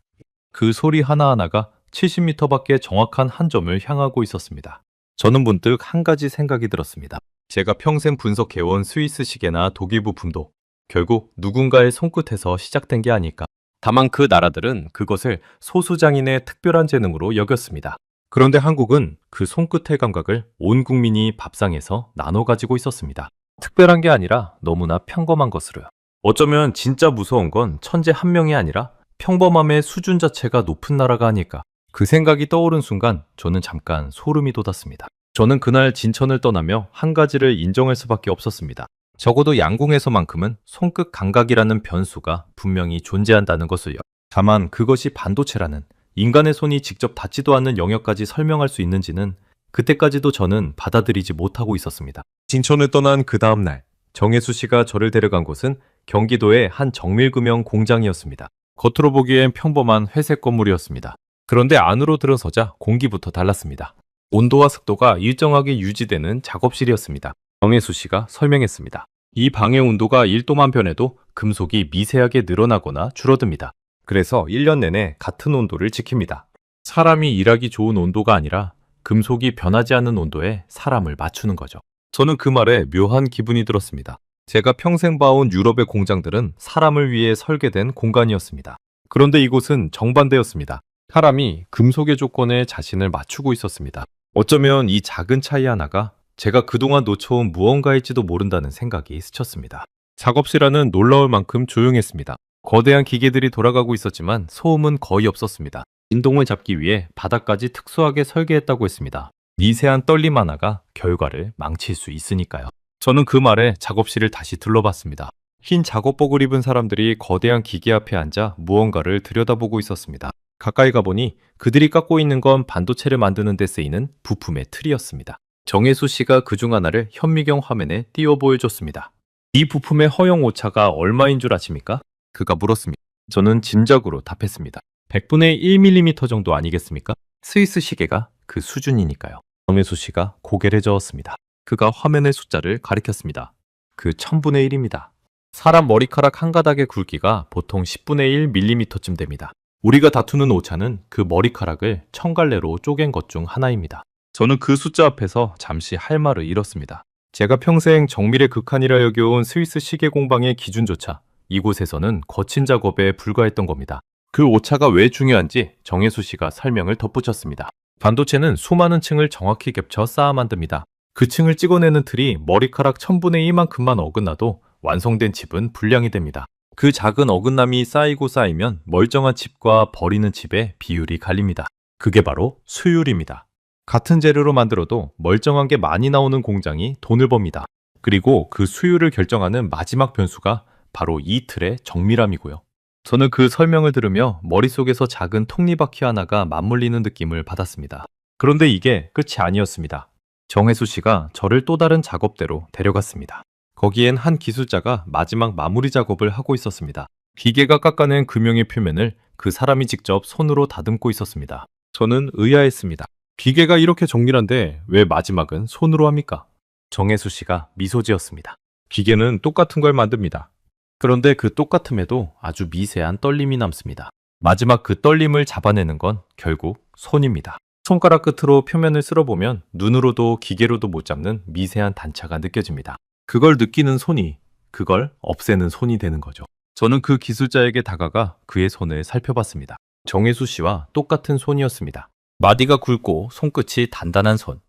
그 소리 하나하나가 70m밖에 정확한 한 점을 향하고 있었습니다. 저는 문득 한 가지 생각이 들었습니다. 제가 평생 분석해온 스위스 시계나 독일 부품도 결국 누군가의 손끝에서 시작된 게 아닐까. 다만 그 나라들은 그것을 소수장인의 특별한 재능으로 여겼습니다. 그런데 한국은 그 손끝의 감각을 온 국민이 밥상에서 나눠 가지고 있었습니다. 특별한 게 아니라 너무나 평범한 것으로요. 어쩌면 진짜 무서운 건 천재 한 명이 아니라 평범함의 수준 자체가 높은 나라가 아닐까. 그 생각이 떠오른 순간 저는 잠깐 소름이 돋았습니다. 저는 그날 진천을 떠나며 한 가지를 인정할 수밖에 없었습니다. 적어도 양궁에서만큼은 손끝 감각이라는 변수가 분명히 존재한다는 것을요. 다만 그것이 반도체라는 인간의 손이 직접 닿지도 않는 영역까지 설명할 수 있는지는 그때까지도 저는 받아들이지 못하고 있었습니다. 진천을 떠난 그 다음 날, 정혜수 씨가 저를 데려간 곳은 경기도의 한 정밀금형 공장이었습니다. 겉으로 보기엔 평범한 회색 건물이었습니다. 그런데 안으로 들어서자 공기부터 달랐습니다. 온도와 습도가 일정하게 유지되는 작업실이었습니다. 정혜수 씨가 설명했습니다. 이 방의 온도가 1도만 변해도 금속이 미세하게 늘어나거나 줄어듭니다. 그래서 1년 내내 같은 온도를 지킵니다. 사람이 일하기 좋은 온도가 아니라 금속이 변하지 않는 온도에 사람을 맞추는 거죠. 저는 그 말에 묘한 기분이 들었습니다. 제가 평생 봐온 유럽의 공장들은 사람을 위해 설계된 공간이었습니다. 그런데 이곳은 정반대였습니다. 사람이 금속의 조건에 자신을 맞추고 있었습니다. 어쩌면 이 작은 차이 하나가 제가 그동안 놓쳐온 무언가일지도 모른다는 생각이 스쳤습니다. 작업실 안은 놀라울 만큼 조용했습니다. 거대한 기계들이 돌아가고 있었지만 소음은 거의 없었습니다. 진동을 잡기 위해 바닥까지 특수하게 설계했다고 했습니다. 미세한 떨림 하나가 결과를 망칠 수 있으니까요. 저는 그 말에 작업실을 다시 둘러봤습니다. 흰 작업복을 입은 사람들이 거대한 기계 앞에 앉아 무언가를 들여다보고 있었습니다. 가까이 가보니 그들이 깎고 있는 건 반도체를 만드는 데 쓰이는 부품의 틀이었습니다. 정혜수 씨가 그중 하나를 현미경 화면에 띄워 보여줬습니다. 이 부품의 허용 오차가 얼마인 줄 아십니까? 그가 물었습니다. 저는 짐작으로 답했습니다. 100분의 1mm 정도 아니겠습니까? 스위스 시계가 그 수준이니까요. 정혜수 씨가 고개를 저었습니다. 그가 화면의 숫자를 가리켰습니다. 그 1000분의 1입니다. 사람 머리카락 한 가닥의 굵기가 보통 10분의 1mm쯤 됩니다. 우리가 다투는 오차는 그 머리카락을 1000갈래로 쪼갠 것 중 하나입니다. 저는 그 숫자 앞에서 잠시 할 말을 잃었습니다. 제가 평생 정밀의 극한이라 여겨온 스위스 시계 공방의 기준조차 이곳에서는 거친 작업에 불과했던 겁니다. 그 오차가 왜 중요한지 정혜수 씨가 설명을 덧붙였습니다. 반도체는 수많은 층을 정확히 겹쳐 쌓아 만듭니다. 그 층을 찍어내는 틀이 머리카락 1000분의 1만큼만 어긋나도 완성된 칩은 불량이 됩니다. 그 작은 어긋남이 쌓이고 쌓이면 멀쩡한 칩과 버리는 칩의 비율이 갈립니다. 그게 바로 수율입니다. 같은 재료로 만들어도 멀쩡한 게 많이 나오는 공장이 돈을 법니다. 그리고 그 수율을 결정하는 마지막 변수가 바로 이 틀의 정밀함이고요. 저는 그 설명을 들으며 머릿속에서 작은 톱니바퀴 하나가 맞물리는 느낌을 받았습니다. 그런데 이게 끝이 아니었습니다. 정혜수 씨가 저를 또 다른 작업대로 데려갔습니다. 거기엔 한 기술자가 마지막 마무리 작업을 하고 있었습니다. 기계가 깎아낸 금형의 표면을 그 사람이 직접 손으로 다듬고 있었습니다. 저는 의아했습니다. 기계가 이렇게 정밀한데 왜 마지막은 손으로 합니까? 정혜수 씨가 미소 지었습니다. 기계는 똑같은 걸 만듭니다. 그런데 그 똑같음에도 아주 미세한 떨림이 남습니다. 마지막 그 떨림을 잡아내는 건 결국 손입니다. 손가락 끝으로 표면을 쓸어보면 눈으로도 기계로도 못 잡는 미세한 단차가 느껴집니다. 그걸 느끼는 손이 그걸 없애는 손이 되는 거죠. 저는 그 기술자에게 다가가 그의 손을 살펴봤습니다. 정혜수 씨와 똑같은 손이었습니다. 마디가 굵고 손끝이 단단한 손.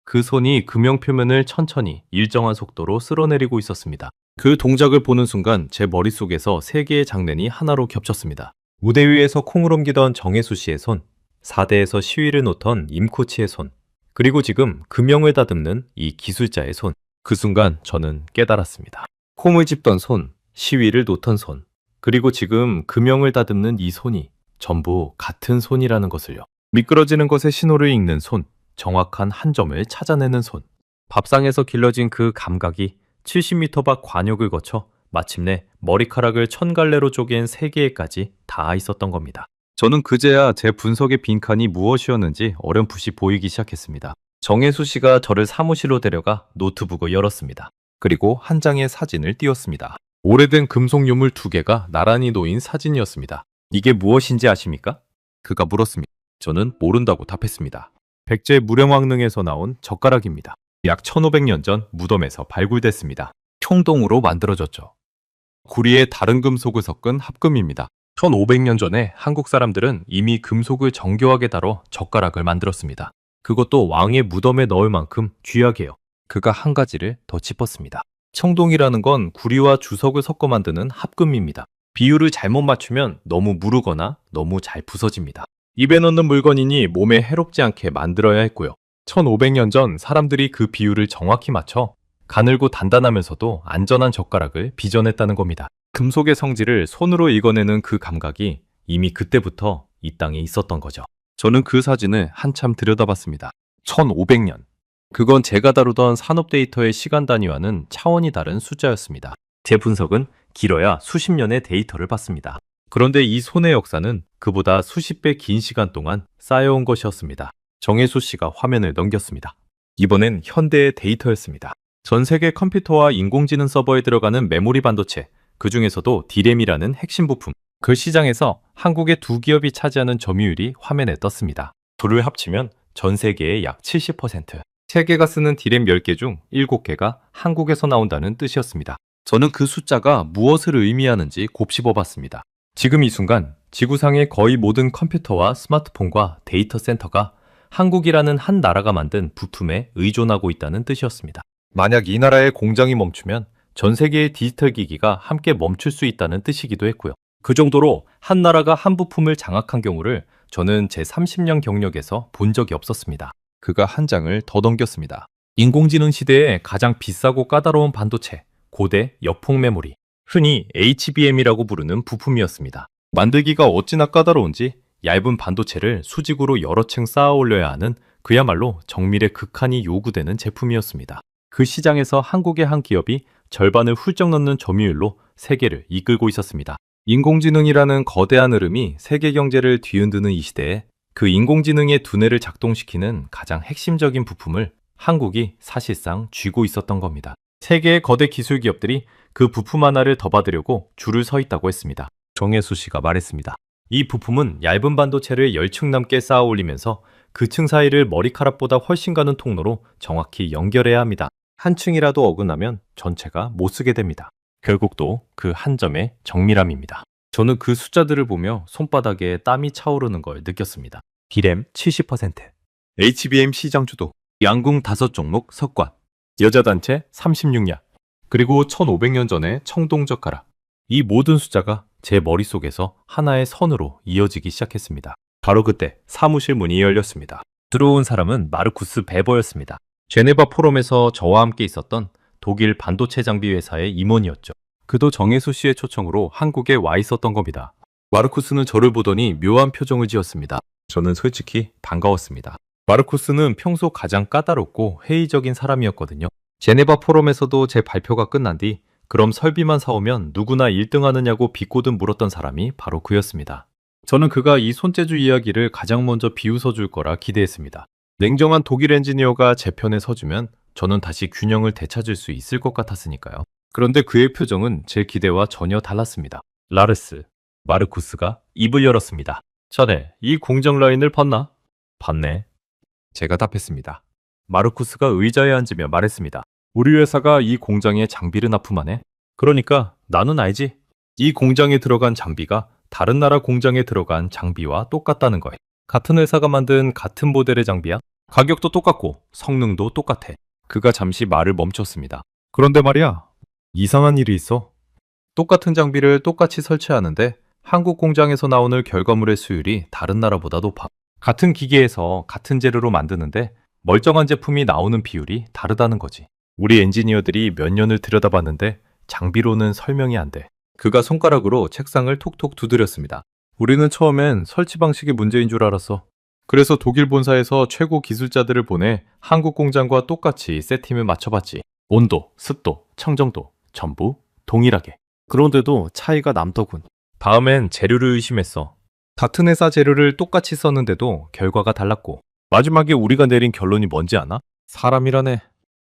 그 손이 금형 표면을 천천히 일정한 속도로 쓸어내리고 있었습니다. 그 동작을 보는 순간 제 머릿속에서 세 개의 장면이 하나로 겹쳤습니다. 무대 위에서 콩을 옮기던 정혜수 씨의 손, 4대에서 시위를 놓던 임코치의 손, 그리고 지금 금형을 다듬는 이 기술자의 손. 그 순간 저는 깨달았습니다. 콩을 집던 손, 시위를 놓던 손, 그리고 지금 금형을 다듬는 이 손이 전부 같은 손이라는 것을요. 미끄러지는 것의 신호를 읽는 손, 정확한 한 점을 찾아내는 손. 밥상에서 길러진 그 감각이 70m 밖 관역을 거쳐 마침내 머리카락을 1000갈래로 쪼갠 세계에까지 닿아 있었던 겁니다. 저는 그제야 제 분석의 빈칸이 무엇이었는지 어렴풋이 보이기 시작했습니다. 정혜수 씨가 저를 사무실로 데려가 노트북을 열었습니다. 그리고 한 장의 사진을 띄웠습니다. 오래된 금속 유물 2개가 나란히 놓인 사진이었습니다. 이게 무엇인지 아십니까? 그가 물었습니다. 저는 모른다고 답했습니다. 백제 무령왕릉에서 나온 젓가락입니다. 약 1500년 전 무덤에서 발굴됐습니다. 청동으로 만들어졌죠. 구리에 다른 금속을 섞은 합금입니다. 1500년 전에 한국 사람들은 이미 금속을 정교하게 다뤄 젓가락을 만들었습니다. 그것도 왕의 무덤에 넣을 만큼 귀하게요. 그가 한 가지를 더 짚었습니다. 청동이라는 건 구리와 주석을 섞어 만드는 합금입니다. 비율을 잘못 맞추면 너무 무르거나 너무 잘 부서집니다. 입에 넣는 물건이니 몸에 해롭지 않게 만들어야 했고요. 1500년 전 사람들이 그 비율을 정확히 맞춰 가늘고 단단하면서도 안전한 젓가락을 빚어냈다는 겁니다. 금속의 성질을 손으로 읽어내는 그 감각이 이미 그때부터 이 땅에 있었던 거죠. 저는 그 사진을 한참 들여다봤습니다. 1500년. 그건 제가 다루던 산업 데이터의 시간 단위와는 차원이 다른 숫자였습니다. 제 분석은 길어야 수십 년의 데이터를 봤습니다. 그런데 이 손의 역사는 그보다 수십 배 긴 시간 동안 쌓여온 것이었습니다. 정혜수 씨가 화면을 넘겼습니다. 이번엔 현대의 데이터였습니다. 전 세계 컴퓨터와 인공지능 서버에 들어가는 메모리 반도체, 그 중에서도 D램이라는 핵심 부품. 그 시장에서 한국의 두 기업이 차지하는 점유율이 화면에 떴습니다. 둘을 합치면 전 세계의 약 70%. 세계가 쓰는 D램 10개 중 7개가 한국에서 나온다는 뜻이었습니다. 저는 그 숫자가 무엇을 의미하는지 곱씹어봤습니다. 지금 이 순간 지구상의 거의 모든 컴퓨터와 스마트폰과 데이터 센터가 한국이라는 한 나라가 만든 부품에 의존하고 있다는 뜻이었습니다. 만약 이 나라의 공장이 멈추면 전 세계의 디지털 기기가 함께 멈출 수 있다는 뜻이기도 했고요. 그 정도로 한 나라가 한 부품을 장악한 경우를 저는 제 30년 경력에서 본 적이 없었습니다. 그가 한 장을 더 넘겼습니다. 인공지능 시대에 가장 비싸고 까다로운 반도체, 고대 여폭 메모리, 흔히 HBM이라고 부르는 부품이었습니다. 만들기가 어찌나 까다로운지 얇은 반도체를 수직으로 여러 층 쌓아 올려야 하는 그야말로 정밀의 극한이 요구되는 제품이었습니다. 그 시장에서 한국의 한 기업이 절반을 훌쩍 넘는 점유율로 세계를 이끌고 있었습니다. 인공지능이라는 거대한 흐름이 세계 경제를 뒤흔드는 이 시대에 그 인공지능의 두뇌를 작동시키는 가장 핵심적인 부품을 한국이 사실상 쥐고 있었던 겁니다. 세계의 거대 기술 기업들이 그 부품 하나를 더 받으려고 줄을 서 있다고 했습니다. 정혜수 씨가 말했습니다. 이 부품은 얇은 반도체를 10층 넘게 쌓아 올리면서 그 층 사이를 머리카락보다 훨씬 가는 통로로 정확히 연결해야 합니다. 한 층이라도 어긋나면 전체가 못 쓰게 됩니다. 결국 또 그 한 점의 정밀함입니다. 저는 그 숫자들을 보며 손바닥에 땀이 차오르는 걸 느꼈습니다. D램 70%, HBM 시장 주도, 양궁 5종목 석관, 여자단체 36냐, 그리고 1500년 전의 청동젓가락. 이 모든 숫자가 제 머릿속에서 하나의 선으로 이어지기 시작했습니다. 바로 그때 사무실 문이 열렸습니다. 들어온 사람은 마르쿠스 베버였습니다. 제네바 포럼에서 저와 함께 있었던 독일 반도체 장비 회사의 임원이었죠. 그도 정혜수 씨의 초청으로 한국에 와 있었던 겁니다. 마르쿠스는 저를 보더니 묘한 표정을 지었습니다. 저는 솔직히 반가웠습니다. 마르쿠스는 평소 가장 까다롭고 회의적인 사람이었거든요. 제네바 포럼에서도 제 발표가 끝난 뒤 그럼 설비만 사오면 누구나 1등 하느냐고 비꼬듯 물었던 사람이 바로 그였습니다. 저는 그가 이 손재주 이야기를 가장 먼저 비웃어 줄 거라 기대했습니다. 냉정한 독일 엔지니어가 제 편에 서주면 저는 다시 균형을 되찾을 수 있을 것 같았으니까요. 그런데 그의 표정은 제 기대와 전혀 달랐습니다. 라르스, 마르쿠스가 입을 열었습니다. 자네, 이 공정 라인을 봤나? 봤네. 제가 답했습니다. 마르쿠스가 의자에 앉으며 말했습니다. 우리 회사가 이 공장에 장비를 납품하네. 그러니까 나는 알지. 이 공장에 들어간 장비가 다른 나라 공장에 들어간 장비와 똑같다는 거야. 같은 회사가 만든 같은 모델의 장비야. 가격도 똑같고 성능도 똑같아. 그가 잠시 말을 멈췄습니다. 그런데 말이야, 이상한 일이 있어. 똑같은 장비를 똑같이 설치하는데 한국 공장에서 나오는 결과물의 수율이 다른 나라보다 높아. 같은 기계에서 같은 재료로 만드는데 멀쩡한 제품이 나오는 비율이 다르다는 거지. 우리 엔지니어들이 몇 년을 들여다봤는데 장비로는 설명이 안 돼. 그가 손가락으로 책상을 톡톡 두드렸습니다. 우리는 처음엔 설치 방식이 문제인 줄 알았어. 그래서 독일 본사에서 최고 기술자들을 보내 한국 공장과 똑같이 세팅을 맞춰봤지. 온도, 습도, 청정도 전부 동일하게. 그런데도 차이가 남더군. 다음엔 재료를 의심했어. 같은 회사 재료를 똑같이 썼는데도 결과가 달랐고 마지막에 우리가 내린 결론이 뭔지 아나? 사람이라네.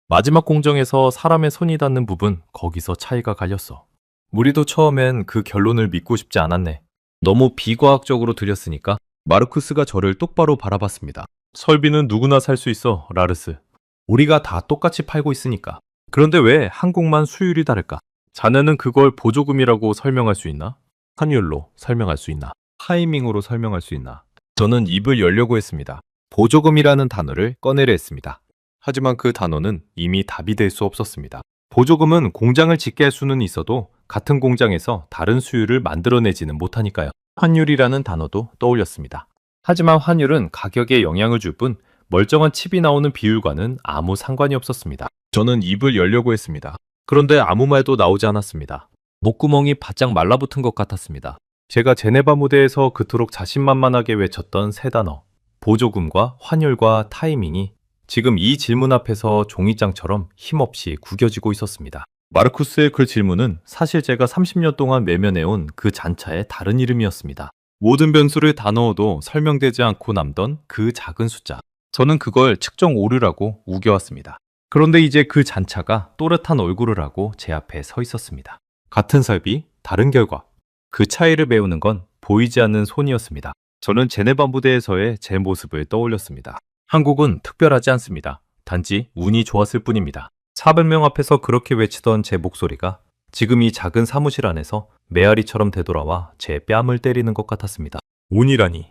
마지막 공정에서 사람의 손이 닿는 부분, 거기서 차이가 갈렸어. 우리도 처음엔 그 결론을 믿고 싶지 않았네. 너무 비과학적으로 들렸으니까. 마르쿠스가 저를 똑바로 바라봤습니다. 설비는 누구나 살 수 있어, 라르스. 우리가 다 똑같이 팔고 있으니까. 그런데 왜 한국만 수율이 다를까? 자네는 그걸 보조금이라고 설명할 수 있나? 환율로 설명할 수 있나? 타이밍으로 설명할 수 있나? 저는 입을 열려고 했습니다. 보조금이라는 단어를 꺼내려 했습니다. 하지만 그 단어는 이미 답이 될 수 없었습니다. 보조금은 공장을 짓게 할 수는 있어도 같은 공장에서 다른 수율을 만들어내지는 못하니까요. 환율이라는 단어도 떠올렸습니다. 하지만 환율은 가격에 영향을 줄 뿐 멀쩡한 칩이 나오는 비율과는 아무 상관이 없었습니다. 저는 입을 열려고 했습니다. 그런데 아무 말도 나오지 않았습니다. 목구멍이 바짝 말라붙은 것 같았습니다. 제가 제네바 무대에서 그토록 자신만만하게 외쳤던 세 단어, 보조금과 환율과 타이밍이 지금 이 질문 앞에서 종이장처럼 힘없이 구겨지고 있었습니다. 마르쿠스의 그 질문은 사실 제가 30년 동안 외면해온 그 잔차의 다른 이름이었습니다. 모든 변수를 다 넣어도 설명되지 않고 남던 그 작은 숫자. 저는 그걸 측정 오류라고 우겨왔습니다. 그런데 이제 그 잔차가 또렷한 얼굴을 하고 제 앞에 서 있었습니다. 같은 설비, 다른 결과. 그 차이를 배우는 건 보이지 않는 손이었습니다. 저는 제네바 무대에서의 제 모습을 떠올렸습니다. 한국은 특별하지 않습니다. 단지 운이 좋았을 뿐입니다. 400명 앞에서 그렇게 외치던 제 목소리가 지금 이 작은 사무실 안에서 메아리처럼 되돌아와 제 뺨을 때리는 것 같았습니다. 운이라니.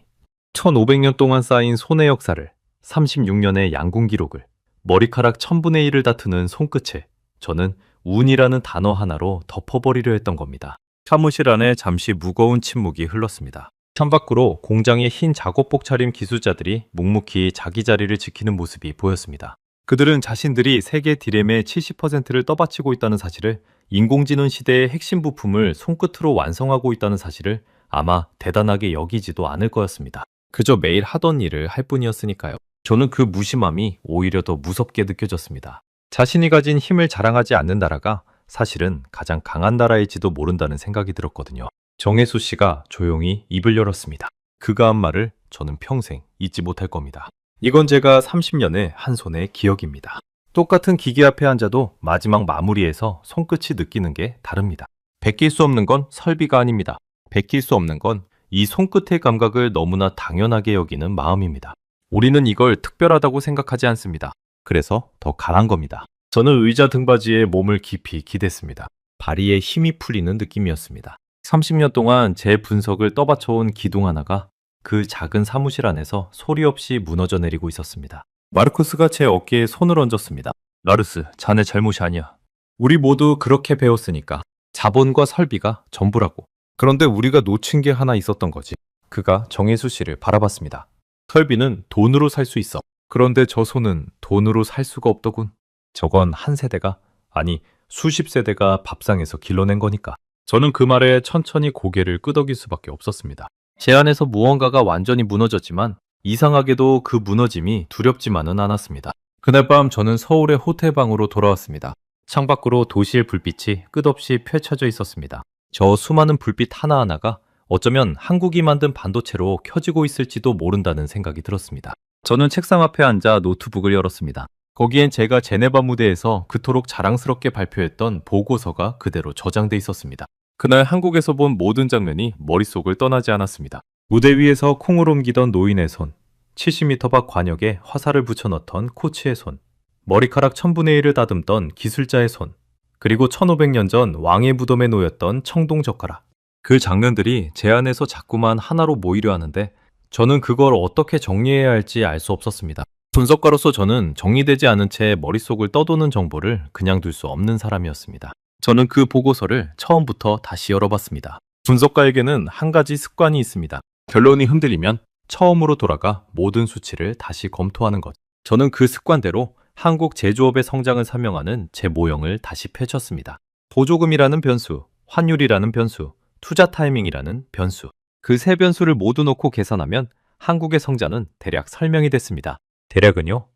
1500년 동안 쌓인 손의 역사를, 36년의 양궁 기록을, 머리카락 1000분의 1을 다투는 손끝에 저는 운이라는 단어 하나로 덮어버리려 했던 겁니다. 사무실 안에 잠시 무거운 침묵이 흘렀습니다. 창밖으로 공장의 흰 작업복 차림 기술자들이 묵묵히 자기 자리를 지키는 모습이 보였습니다. 그들은 자신들이 세계 디램의 70%를 떠받치고 있다는 사실을, 인공지능 시대의 핵심 부품을 손끝으로 완성하고 있다는 사실을 아마 대단하게 여기지도 않을 거였습니다. 그저 매일 하던 일을 할 뿐이었으니까요. 저는 그 무심함이 오히려 더 무섭게 느껴졌습니다. 자신이 가진 힘을 자랑하지 않는 나라가 사실은 가장 강한 나라일지도 모른다는 생각이 들었거든요. 정혜수 씨가 조용히 입을 열었습니다. 그가 한 말을 저는 평생 잊지 못할 겁니다. 이건 제가 30년의 한 손의 기억입니다. 똑같은 기계 앞에 앉아도 마지막 마무리에서 손끝이 느끼는 게 다릅니다. 베낄 수 없는 건 설비가 아닙니다. 베낄 수 없는 건 이 손끝의 감각을 너무나 당연하게 여기는 마음입니다. 우리는 이걸 특별하다고 생각하지 않습니다. 그래서 더 강한 겁니다. 저는 의자 등받이에 몸을 깊이 기댔습니다. 다리에 힘이 풀리는 느낌이었습니다. 30년 동안 제 분석을 떠받쳐온 기둥 하나가 그 작은 사무실 안에서 소리 없이 무너져 내리고 있었습니다. 마르쿠스가 제 어깨에 손을 얹었습니다. 라르스, 자네 잘못이 아니야. 우리 모두 그렇게 배웠으니까. 자본과 설비가 전부라고. 그런데 우리가 놓친 게 하나 있었던 거지. 그가 정혜수 씨를 바라봤습니다. 설비는 돈으로 살 수 있어. 그런데 저 손은 돈으로 살 수가 없더군. 저건 한 세대가, 아니 수십 세대가 밥상에서 길러낸 거니까. 저는 그 말에 천천히 고개를 끄덕일 수밖에 없었습니다. 제 안에서 무언가가 완전히 무너졌지만 이상하게도 그 무너짐이 두렵지만은 않았습니다. 그날 밤 저는 서울의 호텔방으로 돌아왔습니다. 창밖으로 도시의 불빛이 끝없이 펼쳐져 있었습니다. 저 수많은 불빛 하나하나가 어쩌면 한국이 만든 반도체로 켜지고 있을지도 모른다는 생각이 들었습니다. 저는 책상 앞에 앉아 노트북을 열었습니다. 거기엔 제가 제네바 무대에서 그토록 자랑스럽게 발표했던 보고서가 그대로 저장돼 있었습니다. 그날 한국에서 본 모든 장면이 머릿속을 떠나지 않았습니다. 무대 위에서 콩을 옮기던 노인의 손, 70m 밖 관역에 화살을 붙여넣던 코치의 손, 머리카락 1000분의 1을 다듬던 기술자의 손, 그리고 1500년 전 왕의 무덤에 놓였던 청동젓가락. 그 장면들이 제 안에서 자꾸만 하나로 모이려 하는데 저는 그걸 어떻게 정리해야 할지 알 수 없었습니다. 분석가로서 저는 정리되지 않은 채 머릿속을 떠도는 정보를 그냥 둘 수 없는 사람이었습니다. 저는 그 보고서를 처음부터 다시 열어봤습니다. 분석가에게는 한 가지 습관이 있습니다. 결론이 흔들리면 처음으로 돌아가 모든 수치를 다시 검토하는 것. 저는 그 습관대로 한국 제조업의 성장을 설명하는 제 모형을 다시 펼쳤습니다. 보조금이라는 변수, 환율이라는 변수, 투자 타이밍이라는 변수. 그 세 변수를 모두 놓고 계산하면 한국의 성장은 대략 설명이 됐습니다. 대략은요?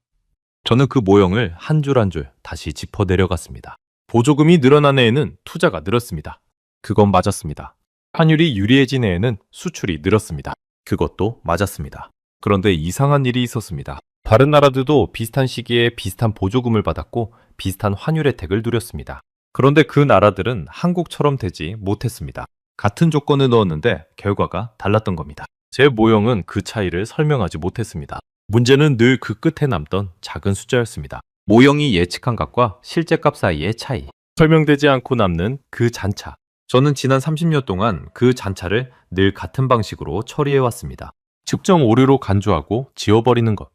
저는 그 모형을 한 줄 한 줄 다시 짚어 내려갔습니다. 보조금이 늘어난 해에는 투자가 늘었습니다. 그건 맞았습니다. 환율이 유리해진 해에는 수출이 늘었습니다. 그것도 맞았습니다. 그런데 이상한 일이 있었습니다. 다른 나라들도 비슷한 시기에 비슷한 보조금을 받았고 비슷한 환율 혜택을 누렸습니다. 그런데 그 나라들은 한국처럼 되지 못했습니다. 같은 조건을 넣었는데 결과가 달랐던 겁니다. 제 모형은 그 차이를 설명하지 못했습니다. 문제는 늘 그 끝에 남던 작은 숫자였습니다. 모형이 예측한 값과 실제 값 사이의 차이. 설명되지 않고 남는 그 잔차. 저는 지난 30년 동안 그 잔차를 늘 같은 방식으로 처리해왔습니다. 측정 오류로 간주하고 지워버리는 것.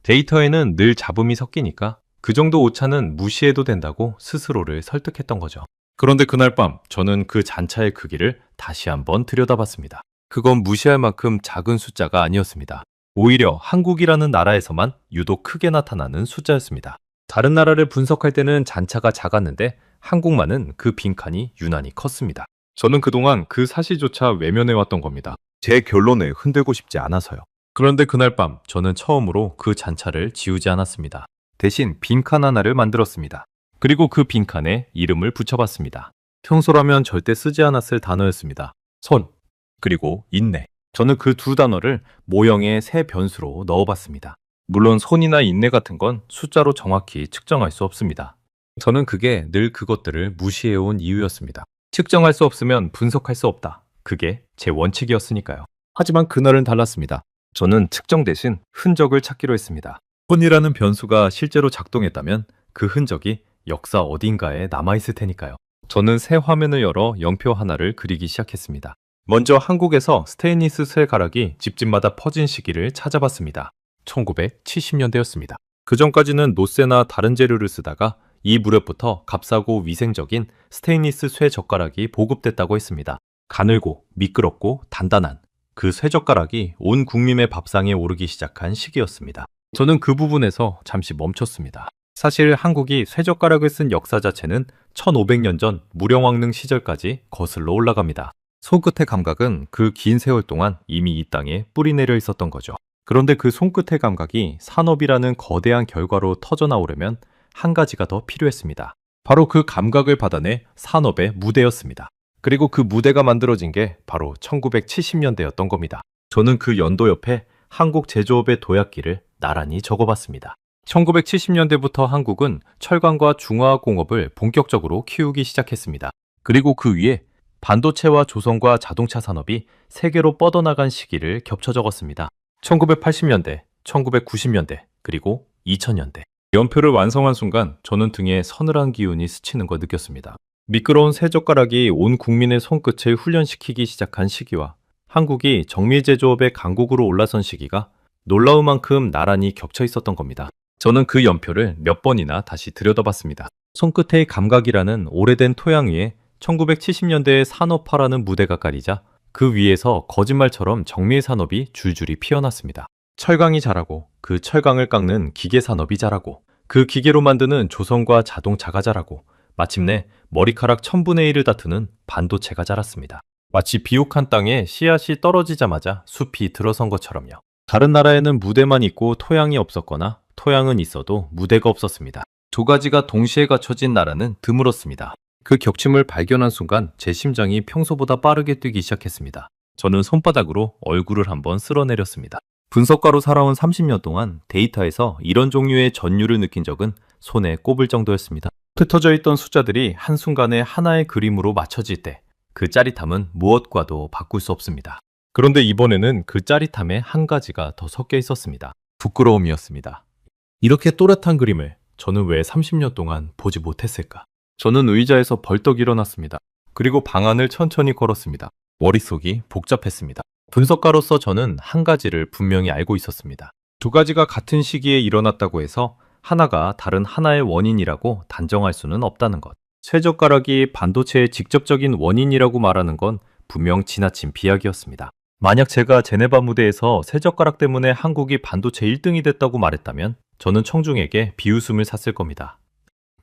데이터에는 늘 잡음이 섞이니까 그 정도 오차는 무시해도 된다고 스스로를 설득했던 거죠. 그런데 그날 밤 저는 그 잔차의 크기를 다시 한번 들여다봤습니다. 그건 무시할 만큼 작은 숫자가 아니었습니다. 오히려 한국이라는 나라에서만 유독 크게 나타나는 숫자였습니다. 다른 나라를 분석할 때는 잔차가 작았는데 한국만은 그 빈칸이 유난히 컸습니다. 저는 그동안 그 사실조차 외면해왔던 겁니다. 제 결론을 흔들고 싶지 않아서요. 그런데 그날 밤 저는 처음으로 그 잔차를 지우지 않았습니다. 대신 빈칸 하나를 만들었습니다. 그리고 그 빈칸에 이름을 붙여봤습니다. 평소라면 절대 쓰지 않았을 단어였습니다. 손, 그리고 인내. 저는 그 두 단어를 모형의 새 변수로 넣어봤습니다. 물론 손이나 인내 같은 건 숫자로 정확히 측정할 수 없습니다. 저는 그게 늘 그것들을 무시해온 이유였습니다. 측정할 수 없으면 분석할 수 없다. 그게 제 원칙이었으니까요. 하지만 그날은 달랐습니다. 저는 측정 대신 흔적을 찾기로 했습니다. 손이라는 변수가 실제로 작동했다면 그 흔적이 역사 어딘가에 남아있을 테니까요. 저는 새 화면을 열어 영표 하나를 그리기 시작했습니다. 먼저 한국에서 스테인리스 쇠가락이 집집마다 퍼진 시기를 찾아봤습니다. 1970년대였습니다. 그 전까지는 노쇠나 다른 재료를 쓰다가 이 무렵부터 값싸고 위생적인 스테인리스 쇠 젓가락이 보급됐다고 했습니다. 가늘고 미끄럽고 단단한 그 쇠 젓가락이 온 국민의 밥상에 오르기 시작한 시기였습니다. 저는 그 부분에서 잠시 멈췄습니다. 사실 한국이 쇠 젓가락을 쓴 역사 자체는 1500년 전 무령왕릉 시절까지 거슬러 올라갑니다. 손끝의 감각은 그 긴 세월 동안 이미 이 땅에 뿌리내려 있었던 거죠. 그런데 그 손끝의 감각이 산업이라는 거대한 결과로 터져나오려면 한 가지가 더 필요했습니다. 바로 그 감각을 받아내 산업의 무대였습니다. 그리고 그 무대가 만들어진 게 바로 1970년대였던 겁니다. 저는 그 연도 옆에 한국 제조업의 도약기를 나란히 적어봤습니다. 1970년대부터 한국은 철강과 중화공업을 본격적으로 키우기 시작했습니다. 그리고 그 위에 반도체와 조선과 자동차 산업이 세계로 뻗어나간 시기를 겹쳐 적었습니다. 1980년대, 1990년대, 그리고 2000년대. 연표를 완성한 순간 저는 등에 서늘한 기운이 스치는 걸 느꼈습니다. 미끄러운 새 젓가락이 온 국민의 손끝을 훈련시키기 시작한 시기와 한국이 정밀제조업의 강국으로 올라선 시기가 놀라울 만큼 나란히 겹쳐 있었던 겁니다. 저는 그 연표를 몇 번이나 다시 들여다봤습니다. 손끝의 감각이라는 오래된 토양 위에 1970년대의 산업화라는 무대가 깔리자 그 위에서 거짓말처럼 정밀 산업이 줄줄이 피어났습니다. 철강이 자라고 그 철강을 깎는 기계 산업이 자라고 그 기계로 만드는 조선과 자동차가 자라고 마침내 머리카락 1000분의 1을 다투는 반도체가 자랐습니다. 마치 비옥한 땅에 씨앗이 떨어지자마자 숲이 들어선 것처럼요. 다른 나라에는 무대만 있고 토양이 없었거나 토양은 있어도 무대가 없었습니다. 두 가지가 동시에 갖춰진 나라는 드물었습니다. 그 격침을 발견한 순간 제 심장이 평소보다 빠르게 뛰기 시작했습니다. 저는 손바닥으로 얼굴을 한번 쓸어내렸습니다. 분석가로 살아온 30년 동안 데이터에서 이런 종류의 전율을 느낀 적은 손에 꼽을 정도였습니다. 흩어져 있던 숫자들이 한순간에 하나의 그림으로 맞춰질 때 그 짜릿함은 무엇과도 바꿀 수 없습니다. 그런데 이번에는 그 짜릿함에 한 가지가 더 섞여 있었습니다. 부끄러움이었습니다. 이렇게 또렷한 그림을 저는 왜 30년 동안 보지 못했을까? 저는 의자에서 벌떡 일어났습니다. 그리고 방안을 천천히 걸었습니다. 머릿속이 복잡했습니다. 분석가로서 저는 한 가지를 분명히 알고 있었습니다. 두 가지가 같은 시기에 일어났다고 해서 하나가 다른 하나의 원인이라고 단정할 수는 없다는 것. 쇠젓가락이 반도체의 직접적인 원인이라고 말하는 건 분명 지나친 비약이었습니다. 만약 제가 제네바 무대에서 쇠젓가락 때문에 한국이 반도체 1등이 됐다고 말했다면 저는 청중에게 비웃음을 샀을 겁니다.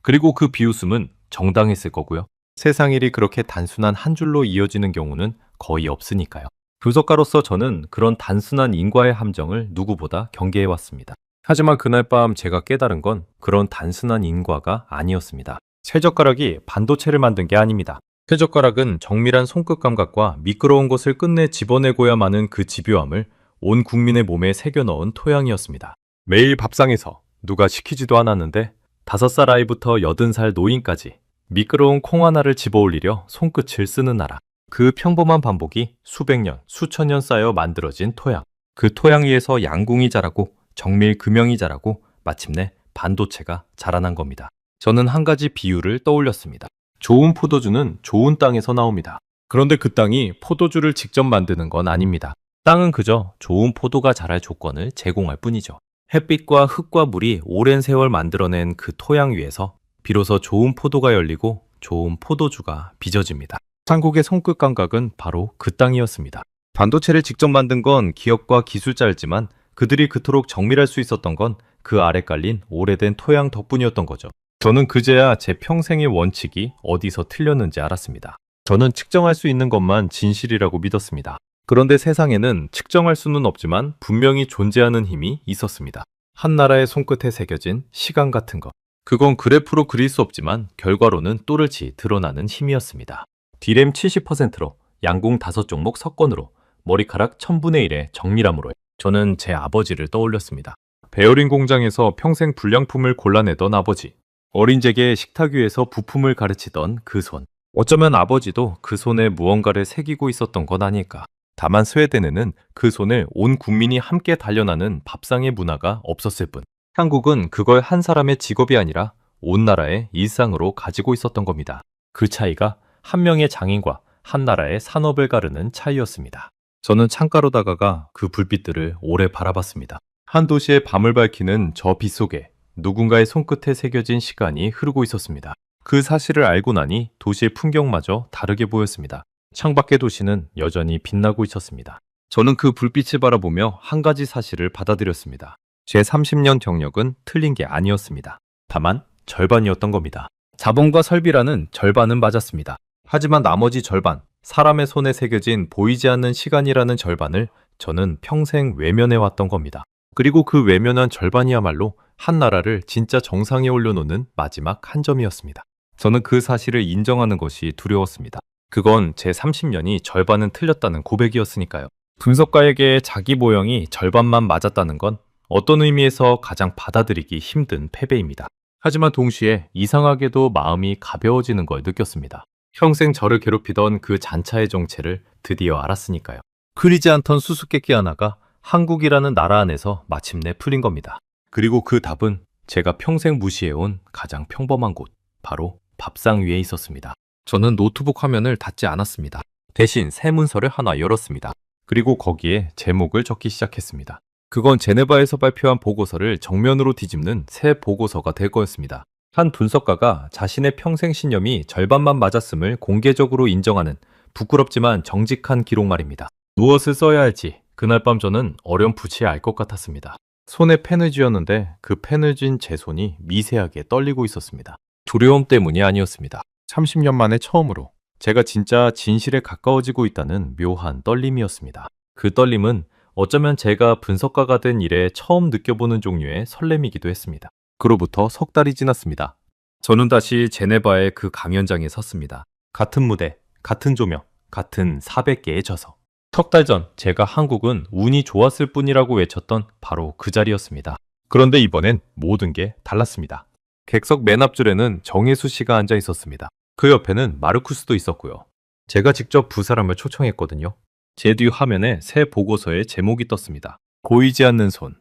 그리고 그 비웃음은 정당했을 거고요. 세상 일이 그렇게 단순한 한 줄로 이어지는 경우는 거의 없으니까요. 분석가로서 저는 그런 단순한 인과의 함정을 누구보다 경계해왔습니다. 하지만 그날 밤 제가 깨달은 건 그런 단순한 인과가 아니었습니다. 쇠젓가락이 반도체를 만든 게 아닙니다. 쇠젓가락은 정밀한 손끝 감각과 미끄러운 것을 끝내 집어내고야 마는 그 집요함을 온 국민의 몸에 새겨 넣은 토양이었습니다. 매일 밥상에서 누가 시키지도 않았는데 5살 아이부터 80살 노인까지 미끄러운 콩 하나를 집어올리려 손끝을 쓰는 나라. 그 평범한 반복이 수백 년, 수천 년 쌓여 만들어진 토양. 그 토양 위에서 양궁이 자라고 정밀 금형이 자라고 마침내 반도체가 자라난 겁니다. 저는 한 가지 비유를 떠올렸습니다. 좋은 포도주는 좋은 땅에서 나옵니다. 그런데 그 땅이 포도주를 직접 만드는 건 아닙니다. 땅은 그저 좋은 포도가 자랄 조건을 제공할 뿐이죠. 햇빛과 흙과 물이 오랜 세월 만들어낸 그 토양 위에서 비로소 좋은 포도가 열리고 좋은 포도주가 빚어집니다. 한국의 손끝 감각은 바로 그 땅이었습니다. 반도체를 직접 만든 건 기업과 기술자였지만 그들이 그토록 정밀할 수 있었던 건 그 아래 깔린 오래된 토양 덕분이었던 거죠. 저는 그제야 제 평생의 원칙이 어디서 틀렸는지 알았습니다. 저는 측정할 수 있는 것만 진실이라고 믿었습니다. 그런데 세상에는 측정할 수는 없지만 분명히 존재하는 힘이 있었습니다. 한 나라의 손끝에 새겨진 시간 같은 것. 그건 그래프로 그릴 수 없지만 결과로는 또렷이 드러나는 힘이었습니다. D램 70%로 양궁 5종목 석권으로 머리카락 1000분의 1의 정밀함으로 저는 제 아버지를 떠올렸습니다. 베어링 공장에서 평생 불량품을 골라내던 아버지. 어린 제게 식탁 위에서 부품을 가르치던 그 손. 어쩌면 아버지도 그 손에 무언가를 새기고 있었던 건 아닐까. 다만 스웨덴에는 그 손을 온 국민이 함께 단련하는 밥상의 문화가 없었을 뿐. 한국은 그걸 한 사람의 직업이 아니라 온 나라의 일상으로 가지고 있었던 겁니다. 그 차이가 한 명의 장인과 한 나라의 산업을 가르는 차이였습니다. 저는 창가로 다가가 그 불빛들을 오래 바라봤습니다. 한 도시의 밤을 밝히는 저 빛 속에 누군가의 손끝에 새겨진 시간이 흐르고 있었습니다. 그 사실을 알고 나니 도시의 풍경마저 다르게 보였습니다. 창밖의 도시는 여전히 빛나고 있었습니다. 저는 그 불빛을 바라보며 한 가지 사실을 받아들였습니다. 제 30년 경력은 틀린 게 아니었습니다. 다만 절반이었던 겁니다. 자본과 설비라는 절반은 맞았습니다. 하지만 나머지 절반, 사람의 손에 새겨진 보이지 않는 시간이라는 절반을 저는 평생 외면해왔던 겁니다. 그리고 그 외면한 절반이야말로 한 나라를 진짜 정상에 올려놓는 마지막 한 점이었습니다. 저는 그 사실을 인정하는 것이 두려웠습니다. 그건 제 30년이 절반은 틀렸다는 고백이었으니까요. 분석가에게 자기 모형이 절반만 맞았다는 건 어떤 의미에서 가장 받아들이기 힘든 패배입니다. 하지만 동시에 이상하게도 마음이 가벼워지는 걸 느꼈습니다. 평생 저를 괴롭히던 그 잔차의 정체를 드디어 알았으니까요. 흐리지 않던 수수께끼 하나가 한국이라는 나라 안에서 마침내 풀린 겁니다. 그리고 그 답은 제가 평생 무시해온 가장 평범한 곳, 바로 밥상 위에 있었습니다. 저는 노트북 화면을 닫지 않았습니다. 대신 새 문서를 하나 열었습니다. 그리고 거기에 제목을 적기 시작했습니다. 그건 제네바에서 발표한 보고서를 정면으로 뒤집는 새 보고서가 될 거였습니다. 한 분석가가 자신의 평생 신념이 절반만 맞았음을 공개적으로 인정하는 부끄럽지만 정직한 기록 말입니다. 무엇을 써야 할지 그날 밤 저는 어렴풋이 알 것 같았습니다. 손에 펜을 쥐었는데 그 펜을 쥔 제 손이 미세하게 떨리고 있었습니다. 두려움 때문이 아니었습니다. 30년 만에 처음으로 제가 진짜 진실에 가까워지고 있다는 묘한 떨림이었습니다. 그 떨림은 어쩌면 제가 분석가가 된 이래 처음 느껴보는 종류의 설렘이기도 했습니다. 그로부터 석 달이 지났습니다. 저는 다시 제네바의 그 강연장에 섰습니다. 같은 무대, 같은 조명, 같은 400개의 저서. 석 달 전 제가 한국은 운이 좋았을 뿐이라고 외쳤던 바로 그 자리였습니다. 그런데 이번엔 모든 게 달랐습니다. 객석 맨 앞줄에는 정혜수 씨가 앉아 있었습니다. 그 옆에는 마르쿠스도 있었고요. 제가 직접 두 사람을 초청했거든요. 제 뒤 화면에 새 보고서의 제목이 떴습니다. 보이지 않는 손.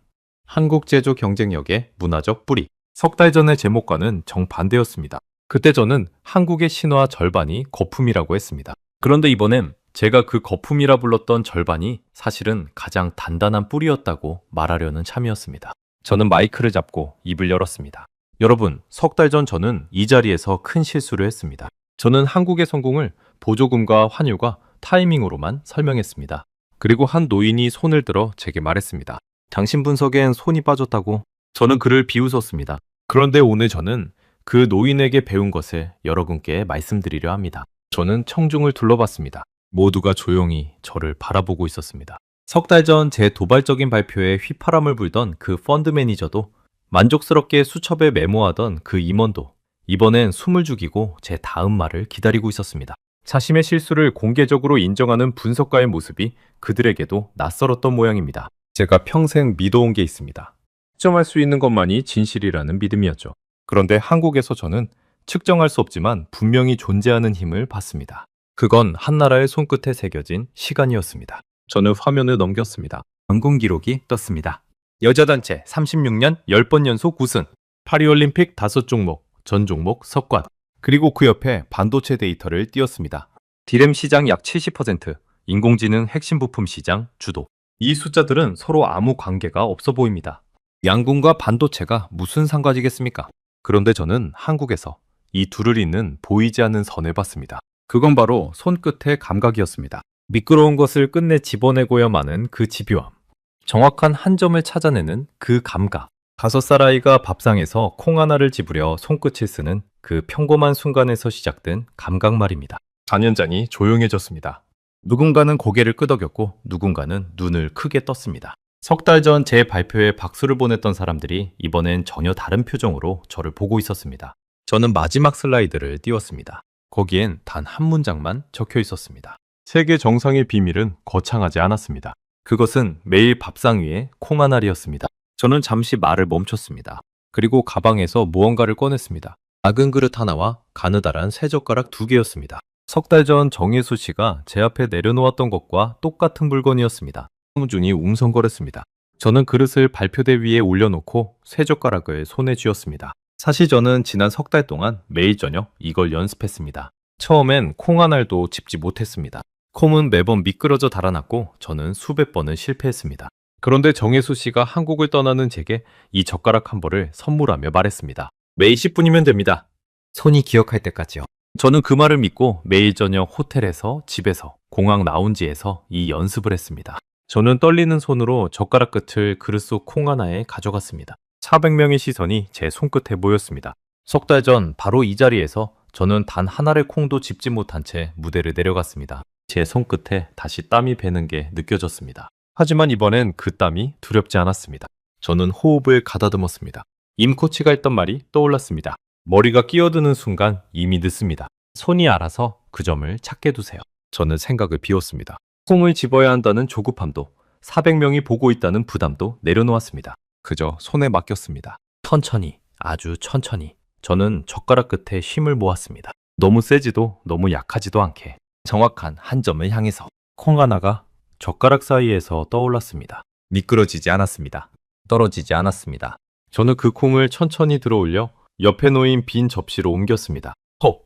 한국 제조 경쟁력의 문화적 뿌리. 석 달 전의 제목과는 정반대였습니다. 그때 저는 한국의 신화 절반이 거품이라고 했습니다. 그런데 이번엔 제가 그 거품이라 불렀던 절반이 사실은 가장 단단한 뿌리였다고 말하려는 참이었습니다. 저는 마이크를 잡고 입을 열었습니다. 여러분, 석 달 전 저는 이 자리에서 큰 실수를 했습니다. 저는 한국의 성공을 보조금과 환율과 타이밍으로만 설명했습니다. 그리고 한 노인이 손을 들어 제게 말했습니다. 당신 분석엔 손이 빠졌다고. 저는 그를 비웃었습니다. 그런데 오늘 저는 그 노인에게 배운 것을 여러분께 말씀드리려 합니다. 저는 청중을 둘러봤습니다. 모두가 조용히 저를 바라보고 있었습니다. 석 달 전 제 도발적인 발표에 휘파람을 불던 그 펀드 매니저도 만족스럽게 수첩에 메모하던 그 임원도 이번엔 숨을 죽이고 제 다음 말을 기다리고 있었습니다. 자신의 실수를 공개적으로 인정하는 분석가의 모습이 그들에게도 낯설었던 모양입니다. 제가 평생 믿어온 게 있습니다. 측정할 수 있는 것만이 진실이라는 믿음이었죠. 그런데 한국에서 저는 측정할 수 없지만 분명히 존재하는 힘을 봤습니다. 그건 한 나라의 손끝에 새겨진 시간이었습니다. 저는 화면을 넘겼습니다. 완공 기록이 떴습니다. 여자단체 36년 10번 연속 우승, 파리올림픽 5종목, 전 종목 석관, 그리고 그 옆에 반도체 데이터를 띄웠습니다. 디램 시장 약 70%, 인공지능 핵심 부품 시장 주도. 이 숫자들은 서로 아무 관계가 없어 보입니다. 양궁과 반도체가 무슨 상관이겠습니까? 그런데 저는 한국에서 이 둘을 잇는 보이지 않는 선을 봤습니다. 그건 바로 손끝의 감각이었습니다. 미끄러운 것을 끝내 집어내고야 마는 그 집요함. 정확한 한 점을 찾아내는 그 감각. 5살 아이가 밥상에서 콩 하나를 집으려 손끝을 쓰는 그 평범한 순간에서 시작된 감각 말입니다. 4년장이 조용해졌습니다. 누군가는 고개를 끄덕였고 누군가는 눈을 크게 떴습니다. 석 달 전 제 발표에 박수를 보냈던 사람들이 이번엔 전혀 다른 표정으로 저를 보고 있었습니다. 저는 마지막 슬라이드를 띄웠습니다. 거기엔 단 한 문장만 적혀 있었습니다. 세계 정상의 비밀은 거창하지 않았습니다. 그것은 매일 밥상 위에 콩알알이었습니다. 저는 잠시 말을 멈췄습니다. 그리고 가방에서 무언가를 꺼냈습니다. 작은 그릇 하나와 가느다란 새젓가락 2개였습니다. 석 달 전 정예수 씨가 제 앞에 내려놓았던 것과 똑같은 물건이었습니다. 손준이 웅성거렸습니다. 저는 그릇을 발표대 위에 올려놓고 새젓가락을 손에 쥐었습니다. 사실 저는 지난 석 달 동안 매일 저녁 이걸 연습했습니다. 처음엔 콩 한 알도 집지 못했습니다. 콩은 매번 미끄러져 달아났고 저는 수백 번을 실패했습니다. 그런데 정혜수 씨가 한국을 떠나는 제게 이 젓가락 한 벌을 선물하며 말했습니다. 매일 10분이면 됩니다. 손이 기억할 때까지요. 저는 그 말을 믿고 매일 저녁 호텔에서, 집에서, 공항 라운지에서 이 연습을 했습니다. 저는 떨리는 손으로 젓가락 끝을 그릇 속 콩 하나에 가져갔습니다. 400명의 시선이 제 손끝에 모였습니다. 석 달 전 바로 이 자리에서 저는 단 한 알의 콩도 집지 못한 채 무대를 내려갔습니다. 제 손끝에 다시 땀이 배는 게 느껴졌습니다. 하지만 이번엔 그 땀이 두렵지 않았습니다. 저는 호흡을 가다듬었습니다. 임 코치가 했던 말이 떠올랐습니다. 머리가 끼어드는 순간 이미 늦습니다. 손이 알아서 그 점을 찾게 두세요. 저는 생각을 비웠습니다. 콩을 집어야 한다는 조급함도 400명이 보고 있다는 부담도 내려놓았습니다. 그저 손에 맡겼습니다. 천천히, 아주 천천히 저는 젓가락 끝에 힘을 모았습니다. 너무 세지도 너무 약하지도 않게 정확한 한 점을 향해서 콩 하나가 젓가락 사이에서 떠올랐습니다. 미끄러지지 않았습니다. 떨어지지 않았습니다. 저는 그 콩을 천천히 들어올려 옆에 놓인 빈 접시로 옮겼습니다. 헉!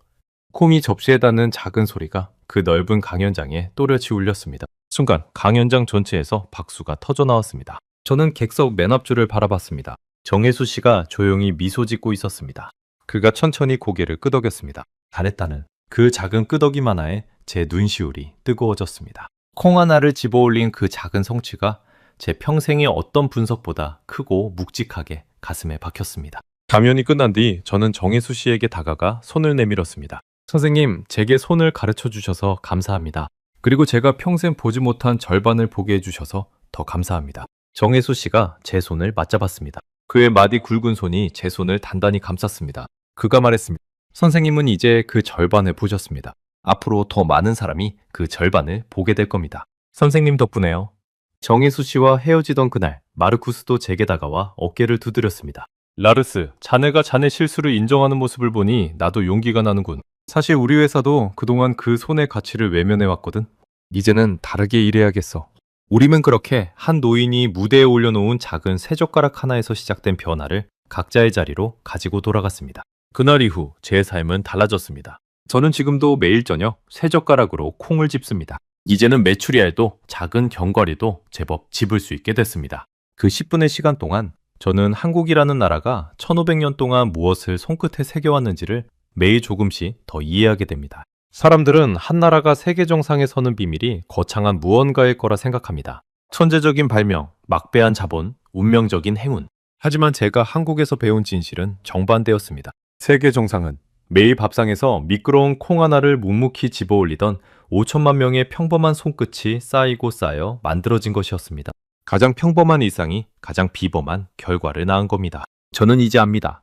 콩이 접시에 닿는 작은 소리가 그 넓은 강연장에 또렷이 울렸습니다. 순간 강연장 전체에서 박수가 터져 나왔습니다. 저는 객석 맨 앞줄을 바라봤습니다. 정혜수 씨가 조용히 미소 짓고 있었습니다. 그가 천천히 고개를 끄덕였습니다. 잘했다는 그 작은 끄덕임 하나에 제 눈시울이 뜨거워졌습니다. 콩 하나를 집어올린 그 작은 성취가 제 평생의 어떤 분석보다 크고 묵직하게 가슴에 박혔습니다. 강연이 끝난 뒤 저는 정혜수 씨에게 다가가 손을 내밀었습니다. 선생님, 제게 손을 가르쳐 주셔서 감사합니다. 그리고 제가 평생 보지 못한 절반을 보게 해주셔서 더 감사합니다. 정혜수 씨가 제 손을 맞잡았습니다. 그의 마디 굵은 손이 제 손을 단단히 감쌌습니다. 그가 말했습니다. 선생님은 이제 그 절반을 보셨습니다. 앞으로 더 많은 사람이 그 절반을 보게 될 겁니다. 선생님 덕분에요. 정혜수 씨와 헤어지던 그날 마르쿠스도 제게 다가와 어깨를 두드렸습니다. 라르스, 자네가 자네 실수를 인정하는 모습을 보니 나도 용기가 나는군. 사실 우리 회사도 그동안 그 손의 가치를 외면해왔거든. 이제는 다르게 일해야겠어. 우리는 그렇게 한 노인이 무대에 올려놓은 작은 새젓가락 하나에서 시작된 변화를 각자의 자리로 가지고 돌아갔습니다. 그날 이후 제 삶은 달라졌습니다. 저는 지금도 매일 저녁 새젓가락으로 콩을 집습니다. 이제는 메추리알도 작은 견과리도 제법 집을 수 있게 됐습니다. 그 10분의 시간 동안 저는 한국이라는 나라가 1500년 동안 무엇을 손끝에 새겨왔는지를 매일 조금씩 더 이해하게 됩니다. 사람들은 한 나라가 세계 정상에 서는 비밀이 거창한 무언가일 거라 생각합니다. 천재적인 발명, 막대한 자본, 운명적인 행운. 하지만 제가 한국에서 배운 진실은 정반대였습니다. 세계 정상은 매일 밥상에서 미끄러운 콩 하나를 묵묵히 집어올리던 5천만 명의 평범한 손끝이 쌓이고 쌓여 만들어진 것이었습니다. 가장 평범한 일상이 가장 비범한 결과를 낳은 겁니다. 저는 이제 압니다.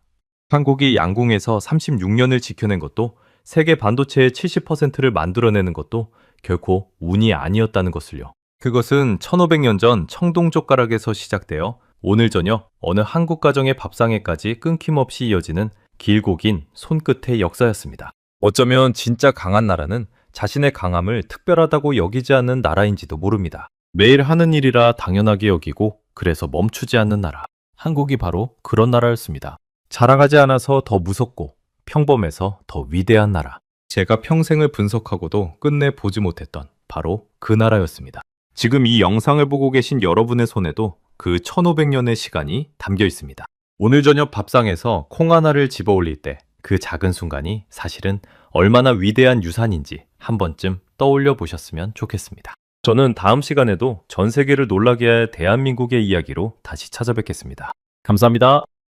한국이 양궁에서 36년을 지켜낸 것도 세계 반도체의 70%를 만들어내는 것도 결코 운이 아니었다는 것을요. 그것은 1500년 전 청동젓가락에서 시작되어 오늘 저녁 어느 한국 가정의 밥상에까지 끊김없이 이어지는 길고 긴 손끝의 역사였습니다. 어쩌면 진짜 강한 나라는 자신의 강함을 특별하다고 여기지 않는 나라인지도 모릅니다. 매일 하는 일이라 당연하게 여기고 그래서 멈추지 않는 나라. 한국이 바로 그런 나라였습니다. 자랑하지 않아서 더 무섭고 평범해서 더 위대한 나라. 제가 평생을 분석하고도 끝내 보지 못했던 바로 그 나라였습니다. 지금 이 영상을 보고 계신 여러분의 손에도 그 1500년의 시간이 담겨 있습니다. 오늘 저녁 밥상에서 콩 하나를 집어 올릴 때 그 작은 순간이 사실은 얼마나 위대한 유산인지 한 번쯤 떠올려 보셨으면 좋겠습니다. 저는 다음 시간에도 전 세계를 놀라게 할 대한민국의 이야기로 다시 찾아뵙겠습니다. 감사합니다.